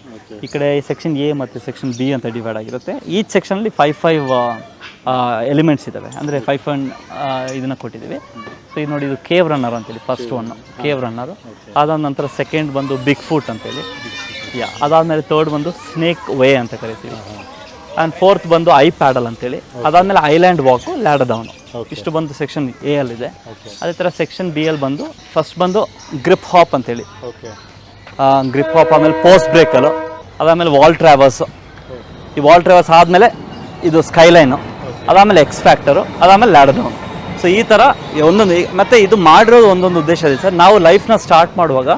ಈ ಕಡೆ ಸೆಕ್ಷನ್ ಎ ಮತ್ತು ಸೆಕ್ಷನ್ ಬಿ ಅಂತ ಡಿವೈಡ್ ಆಗಿರುತ್ತೆ. ಈಚ್ ಸೆಕ್ಷನಲ್ಲಿ 5 ಎಲಿಮೆಂಟ್ಸ್ ಇದ್ದಾವೆ, ಅಂದರೆ 5 ಇದನ್ನು ಕೊಟ್ಟಿದ್ದೀವಿ. ಸೊ ಇದು ನೋಡಿ, ಇದು ಕೇವ್ ರನ್ನರ್ ಅಂತೇಳಿ ಫಸ್ಟ್ ಒನ್ ಕೇವ್ ರನ್ನರು. ಅದಾದ ನಂತರ ಸೆಕೆಂಡ್ ಬಂದು ಬಿಗ್ ಫುಟ್ ಅಂತೇಳಿ, ಅದಾದಮೇಲೆ ಥರ್ಡ್ ಬಂದು ಸ್ನೇಕ್ ವೇ ಅಂತ ಕರಿತೀವಿ. ಆ್ಯಂಡ್ ಫೋರ್ತ್ ಬಂದು ಐ ಪ್ಯಾಡಲ್ ಅಂತೇಳಿ. ಅದಾದಮೇಲೆ ಐಲ್ಯಾಂಡ್ ವಾಕು, ಲ್ಯಾಡರ್ ಡೌನು. ಇಷ್ಟು ಬಂದು ಸೆಕ್ಷನ್ ಎ ಅಲ್ಲಿದೆ. ಅದೇ ಥರ ಸೆಕ್ಷನ್ ಬಿ ಅಲ್ಲಿ ಬಂದು ಫಸ್ಟ್ ಬಂದು ಗ್ರಿಪ್ ಹಾಪ್ ಅಂತೇಳಿ, ಗ್ರಿಪ್ ಹಾಪ್, ಆಮೇಲೆ ಪೋಸ್ಟ್ ಬ್ರೇಕಲು, ಅದಾದಮೇಲೆ ವಾಲ್ ಟ್ರಾವರ್ಸು. ಈ ವಾಲ್ ಟ್ರಾವರ್ಸ್ ಆದಮೇಲೆ ಇದು ಸ್ಕೈಲೈನು, ಅದಾದಮೇಲೆ ಎಕ್ಸ್ ಫ್ಯಾಕ್ಟರು, ಅದಾದಮೇಲೆ ಲ್ಯಾಡರ್ ಡೌನ್. ಸೊ ಈ ಥರ ಒಂದೊಂದು. ಮತ್ತು ಇದು ಮಾಡಿರೋದು ಒಂದೊಂದು ಉದ್ದೇಶ ಇದೆ ಸರ್. ನಾವು ಲೈಫ್ನ ಸ್ಟಾರ್ಟ್ ಮಾಡುವಾಗ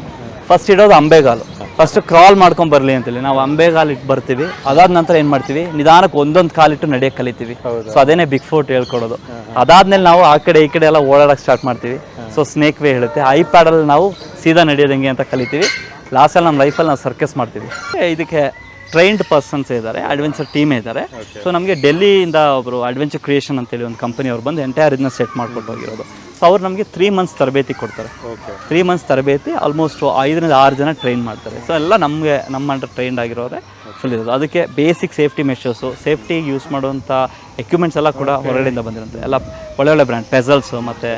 ಫಸ್ಟ್ ಇಡೋದು ಅಂಬೆಗಾಲು. ಫಸ್ಟ್ ಕ್ರಾಲ್ ಮಾಡ್ಕೊಂಡು ಬರಲಿ ಅಂತೇಳಿ ನಾವು ಅಂಬೆಗಾಲು ಇಟ್ಟು ಬರ್ತೀವಿ. ಅದಾದ ನಂತರ ಏನು ಮಾಡ್ತೀವಿ, ನಿಧಾನಕ್ಕೆ ಒಂದೊಂದು ಕಾಲಿಟ್ಟು ನಡೆಯೋಕ್ಕೆ ಕಲಿತೀವಿ. ಸೊ ಅದೇನೇ ಬಿಗ್ ಫೋರ್ಟ್ ಹೇಳ್ಕೊಡೋದು. ಅದಾದ್ಮೇಲೆ ನಾವು ಆ ಕಡೆ ಈ ಕಡೆ ಎಲ್ಲ ಓಡಾಡೋಕ್ಕೆ ಸ್ಟಾರ್ಟ್ ಮಾಡ್ತೀವಿ. ಸೊ ಸ್ನೇಕ್ ವೇ ಹೇಳುತ್ತೆ. ಐ ಪ್ಯಾಡಲ್ಲಿ ನಾವು ಸೀದಾ ನಡೆಯೋದು ಹೆಂಗೆ ಅಂತ ಕಲಿತೀವಿ. ಲಾಸ್ಟಲ್ಲಿ ನಮ್ಮ ಲೈಫಲ್ಲಿ ನಾವು ಸರ್ಕಸ್ ಮಾಡ್ತೀವಿ. ಇದಕ್ಕೆ ಟ್ರೈನ್ಡ್ ಪರ್ಸನ್ಸ್ ಇದ್ದಾರೆ, ಅಡ್ವೆಂಚರ್ ಟೀಮೇ ಇದ್ದಾರೆ. ಸೊ ನಮಗೆ ಡೆಲ್ಲಿಯಿಂದ ಒಬ್ಬರು ಅಡ್ವೆಂಚರ್ ಕ್ರಿಯೇಷನ್ ಅಂತೇಳಿ ಒಂದು ಕಂಪನಿ ಅವ್ರು ಬಂದು ಎಂಟೈರ್ ಇದನ್ನ ಸೆಟ್ ಮಾಡ್ಕೊಟ್ಟು ಹೋಗಿರೋದು. ಸೊ ಅವ್ರು ನಮಗೆ 3 ಮಂತ್ಸ್ ತರಬೇತಿ ಕೊಡ್ತಾರೆ. 3 ಮಂತ್ಸ್ ತರಬೇತಿ ಆಲ್ಮೋಸ್ಟ್ 5 ರಿಂದ 6 ಜನ ಟ್ರೈನ್ ಮಾಡ್ತಾರೆ. ಸೊ ಎಲ್ಲ ನಮ್ಮ ಅಂಡರ್ ಟ್ರೈನ್ಡ್ ಆಗಿರೋರೆ ಫುಲ್ ಇರೋದು. ಅದಕ್ಕೆ ಬೇಸಿಕ್ ಸೇಫ್ಟಿ ಮೆಷರ್ಸು, ಸೇಫ್ಟಿಗೆ ಯೂಸ್ ಮಾಡುವಂಥ ಎಕ್ವಿಪ್ಮೆಂಟ್ಸ್ ಎಲ್ಲ ಕೂಡ ಹೊರಗಡೆಯಿಂದ ಬಂದಿರುತ್ತೆ. ಎಲ್ಲ ಒಳ್ಳೆ ಬ್ರ್ಯಾಂಡ್ ಪೆಸಲ್ಸು ಮತ್ತು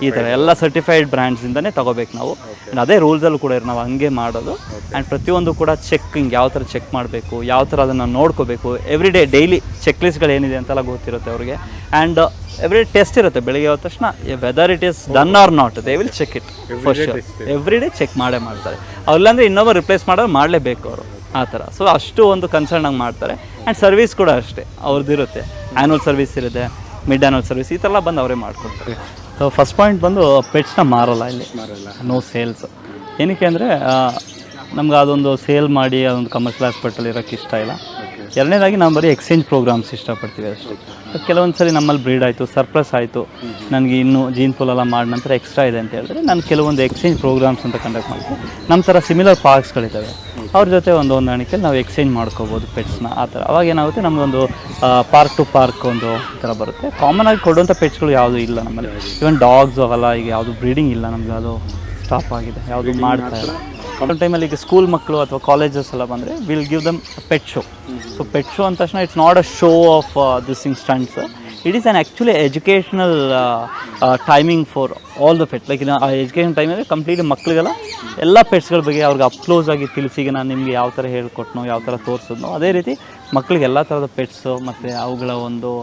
ಈ ಥರ ಎಲ್ಲ ಸರ್ಟಿಫೈಡ್ ಬ್ರ್ಯಾಂಡ್ಸಿಂದನೇ ತೊಗೋಬೇಕು ನಾವು. ಆ್ಯಂಡ್ ಅದೇ ರೂಲ್ಸಲ್ಲೂ ಕೂಡ ನಾವು ಹಂಗೆ ಮಾಡೋದು. ಆ್ಯಂಡ್ ಪ್ರತಿಯೊಂದು ಕೂಡ ಚೆಕ್ಕಿಂಗ್ ಯಾವ ಥರ ಚೆಕ್ ಮಾಡಬೇಕು, ಯಾವ ಥರ ಅದನ್ನು ನೋಡ್ಕೋಬೇಕು, ಎವ್ರಿ ಡೇ ಡೈಲಿ ಚೆಕ್ ಲಿಸ್ಟ್ಗಳು ಏನಿದೆ ಅಂತೆಲ್ಲ ಗೊತ್ತಿರುತ್ತೆ ಅವ್ರಿಗೆ. ಆ್ಯಂಡ್ ಎವ್ರಿ ಟೆಸ್ಟ್ ಇರುತ್ತೆ ಬೆಳಿಗ್ಗೆ ಹೋದ ತಕ್ಷಣ, whether it is done or not they will check it for sure. Every day check ಮಾಡೇ ಮಾಡ್ತಾರೆ. ಅವ್ರಿಲ್ಲಾಂದರೆ ಇನ್ನೊಬ್ಬ ರಿಪ್ಲೇಸ್ ಮಾಡೋದು ಮಾಡಲೇಬೇಕು ಅವರು ಆ ಥರ. ಸೊ ಅಷ್ಟು ಒಂದು ಕನ್ಸರ್ನಾಗಿ ಮಾಡ್ತಾರೆ. ಆ್ಯಂಡ್ ಸರ್ವಿಸ್ ಕೂಡ ಅಷ್ಟೇ ಅವ್ರದ್ದು ಇರುತ್ತೆ. ಆ್ಯನ್ಯುವಲ್ ಸರ್ವಿಸ್ ಇರುತ್ತೆ, ಮಿಡ್ ಆ್ಯನ್ಯುವಲ್ ಸರ್ವಿಸ್, ಈ ಥರ ಬಂದು ಅವರೇ ಮಾಡ್ಕೊಡ್ತಾರೆ. ಸೊ ಫಸ್ಟ್ ಪಾಯಿಂಟ್ ಬಂದು ಪೆಟ್ಸ್ನ ಮಾರಲ್ಲ ಇಲ್ಲಿ, ನೋ ಸೇಲ್ಸ್. ಏನಕ್ಕೆ ಅಂದರೆ ನಮ್ಗೆ ಅದೊಂದು ಸೇಲ್ ಮಾಡಿ ಅದೊಂದು ಕಮರ್ಷಿಯಲ್ ಹಾಸ್ಪಿಟಲ್ ಇರೋಕ್ಕೆ ಇಷ್ಟ ಇಲ್ಲ. ಎರಡನೇದಾಗಿ ನಾವು ಬರೀ ಎಕ್ಸ್ಚೇಂಜ್ ಪ್ರೋಗ್ರಾಮ್ಸ್ ಇಷ್ಟಪಡ್ತೀವಿ ಅಷ್ಟೇ. ಕೆಲವೊಂದು ಸರಿ ನಮ್ಮಲ್ಲಿ ಬ್ರೀಡ್ ಆಯಿತು, ಸರ್ಪ್ಲಸ್ ಆಯಿತು, ನನಗೆ ಇನ್ನೂ ಜೀನ್ ಪೂಲ್ ಎಲ್ಲ ಮಾಡಿ ನಂತರ ಎಕ್ಸ್ಟ್ರಾ ಇದೆ ಅಂತ ಹೇಳಿದ್ರೆ ನಾನು ಕೆಲವೊಂದು ಎಕ್ಸ್ಚೇಂಜ್ ಪ್ರೋಗ್ರಾಮ್ಸ್ ಅಂತ ಕಂಡಕ್ಟ್ ಮಾಡ್ತೀನಿ. ನಮ್ಮ ಥರ ಸಿಮಿಲರ್ ಪಾರ್ಕ್ಸ್ಗಳಿದ್ದಾವೆ, ಅವ್ರ ಜೊತೆ ಒಂದು ಹೊಂದಾಣಿಕೆಯಲ್ಲಿ ನಾವು ಎಕ್ಸ್ಚೇಂಜ್ ಮಾಡ್ಕೋಬೋದು ಪೆಟ್ಸ್ನ ಆ ಥರ. ಅವಾಗ ಏನಾಗುತ್ತೆ, ನಮಗೊಂದು ಪಾರ್ಕ್ ಟು ಪಾರ್ಕ್ ಒಂದು ಈ ಥರ ಬರುತ್ತೆ. ಕಾಮನ್ ಆಗಿ ಕೊಡುವಂಥ ಪೆಟ್ಸ್ಗಳು ಯಾವುದೂ ಇಲ್ಲ ನಮ್ಮಲ್ಲಿ. ಈವನ್ ಡಾಗ್ಸ್ ಅವೆಲ್ಲ ಈಗ ಯಾವುದು ಬ್ರೀಡಿಂಗ್ ಇಲ್ಲ ನಮಗೆ, ಅದು ಸ್ಟಾಪ್ ಆಗಿದೆ, ಯಾವುದು ಮಾಡ್ತಾ ಇಲ್ಲ. ಕಾಮನ್ ಟೈಮಲ್ಲಿ ಈಗ ಸ್ಕೂಲ್ ಮಕ್ಕಳು ಅಥವಾ ಕಾಲೇಜಸ್ ಎಲ್ಲ ಬಂದರೆ will give them pet show. So pet show ಅಂದ ತಕ್ಷಣ it's not a show of this thing stunts. It is an actually educational timing for all the pet. Like ಆ ಎಜುಕೇಷನ್ ಟೈಮಲ್ಲಿ ಕಂಪ್ಲೀಟ್ ಮಕ್ಕಳಿಗೆಲ್ಲ ಎಲ್ಲ ಪೆಟ್ಸ್ಗಳ ಬಗ್ಗೆ ಅವ್ರಿಗೆ ಅಪ್ಕ್ಲೋಸ್ ಆಗಿ ತಿಳಿಸಿ, ಈಗ ನಾನು ನಿಮಗೆ ಯಾವ ಥರ ಹೇಳ್ಕೊಟ್ನೋ, ಯಾವ ಥರ ತೋರಿಸಿದ್ನೋ ಅದೇ ರೀತಿ ಮಕ್ಕಳಿಗೆ ಎಲ್ಲ ಥರದ ಪೆಟ್ಸು ಮತ್ತು ಅವುಗಳ ಒಂದು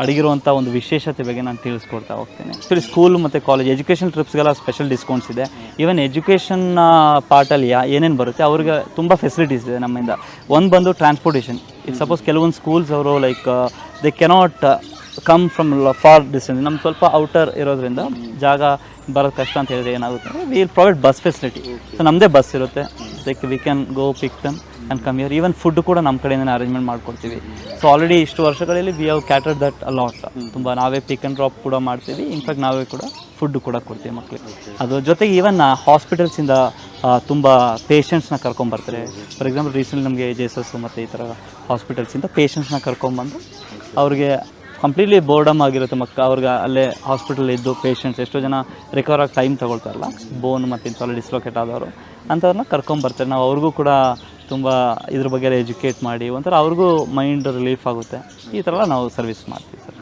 ಅಡಗಿರುವಂಥ ಒಂದು ವಿಶೇಷತೆ ಬಗ್ಗೆ ನಾನು ತಿಳಿಸ್ಕೊಡ್ತಾ ಹೋಗ್ತೀನಿ. ಆ್ಯಕ್ಚುಲಿ ಸ್ಕೂಲ್ ಮತ್ತು ಕಾಲೇಜ್ ಎಜುಕೇಷನ್ ಟ್ರಿಪ್ಸ್ಗೆಲ್ಲ ಸ್ಪೆಷಲ್ ಡಿಸ್ಕೌಂಟ್ಸ್ ಇದೆ. ಈವನ್ ಎಜುಕೇಷನ್ ಪಾರ್ಟಲ್ಲಿ ಏನೇನು ಬರುತ್ತೆ ಅವ್ರಿಗೆ ತುಂಬ ಫೆಸಿಲಿಟೀಸ್ ಇದೆ ನಮ್ಮಿಂದ. ಒಂದು ಬಂದು ಟ್ರಾನ್ಸ್ಪೋರ್ಟೇಷನ್. ಈಗ ಸಪೋಸ್ ಕೆಲವೊಂದು ಸ್ಕೂಲ್ಸ್ ಅವರು like they cannot come from for distance, ನಮ್ಮ ಸ್ವಲ್ಪ ಔಟರ್ ಇರೋದ್ರಿಂದ ಜಾಗ ಬರೋದು ಕಷ್ಟ ಅಂತ ಹೇಳಿದ್ರೆ ಏನಾಗುತ್ತೆ ಅಂದರೆ will provide bus facility. So ನಮ್ಮದೇ ಬಸ್ ಇರುತ್ತೆ, like we can go pick them and come here. Even food ಕೂಡ ನಮ್ಮ ಕಡೆಯಿಂದನೇ ಅರೇಂಜ್ಮೆಂಟ್ ಮಾಡ್ಕೊಡ್ತೀವಿ. ಸೊ ಆಲ್ರೆಡಿ ಇಷ್ಟು ವರ್ಷಗಳಲ್ಲಿ ವಿ ಹ್ಯಾವ್ ಕ್ಯಾಟರ್ಡ್ ದಟ್ ಅಲಾಟ್. ತುಂಬ ನಾವೇ ಪಿಕ್ ಆ್ಯಂಡ್ ಡ್ರಾಪ್ ಕೂಡ ಮಾಡ್ತೀವಿ. ಇನ್ಫ್ಯಾಕ್ಟ್ ನಾವೇ ಕೂಡ ಫುಡ್ ಕೂಡ ಕೊಡ್ತೀವಿ ಮಕ್ಕಳಿಗೆ. ಅದ್ರ ಜೊತೆಗೆ ಈವನ್ ಹಾಸ್ಪಿಟಲ್ಸಿಂದ ತುಂಬ ಪೇಷಂಟ್ಸ್ನ ಕರ್ಕೊಂಬರ್ತಾರೆ. ಫಾರ್ ಎಕ್ಸಾಂಪಲ್ ರೀಸೆಂಟ್ಲಿ ನಮಗೆ JSS ಮತ್ತು ಈ ಥರ ಹಾಸ್ಪಿಟಲ್ಸಿಂದ ಪೇಷಂಟ್ಸ್ನ ಕರ್ಕೊಂಬಂದು ಅವ್ರಿಗೆ ಕಂಪ್ಲೀಟ್ಲಿ ಬೋರ್ಡಮ್ ಆಗಿರುತ್ತೆ ಅವ್ರಿಗೆ ಅಲ್ಲೇ ಹಾಸ್ಪಿಟಲ್ ಇದ್ದು ಪೇಷಂಟ್ಸ್ ಎಷ್ಟೋ ಜನ ರಿಕವರ್ ಆಗಿ ಟೈಮ್ ತೊಗೊಳ್ತಾರಲ್ಲ, ಬೋನ್ ಮತ್ತು ಇಂಥವೆಲ್ಲ ಡಿಸ್ಲೊಕೇಟ್ ಆದವರು ಅಂಥವ್ರನ್ನ ಕರ್ಕೊಂಬರ್ತಾರೆ. ನಾವು ಅವ್ರಿಗೂ ಕೂಡ ತುಂಬ ಇದ್ರ ಬಗ್ಗೆ ಎಜುಕೇಟ್ ಮಾಡಿ ಒಂಥರ ಅವ್ರಿಗೂ ಮೈಂಡ್ ರಿಲೀಫ್ ಆಗುತ್ತೆ. ಈ ಥರ ಎಲ್ಲ ನಾವು ಸರ್ವಿಸ್ ಮಾಡ್ತೀವಿ ಸರ್.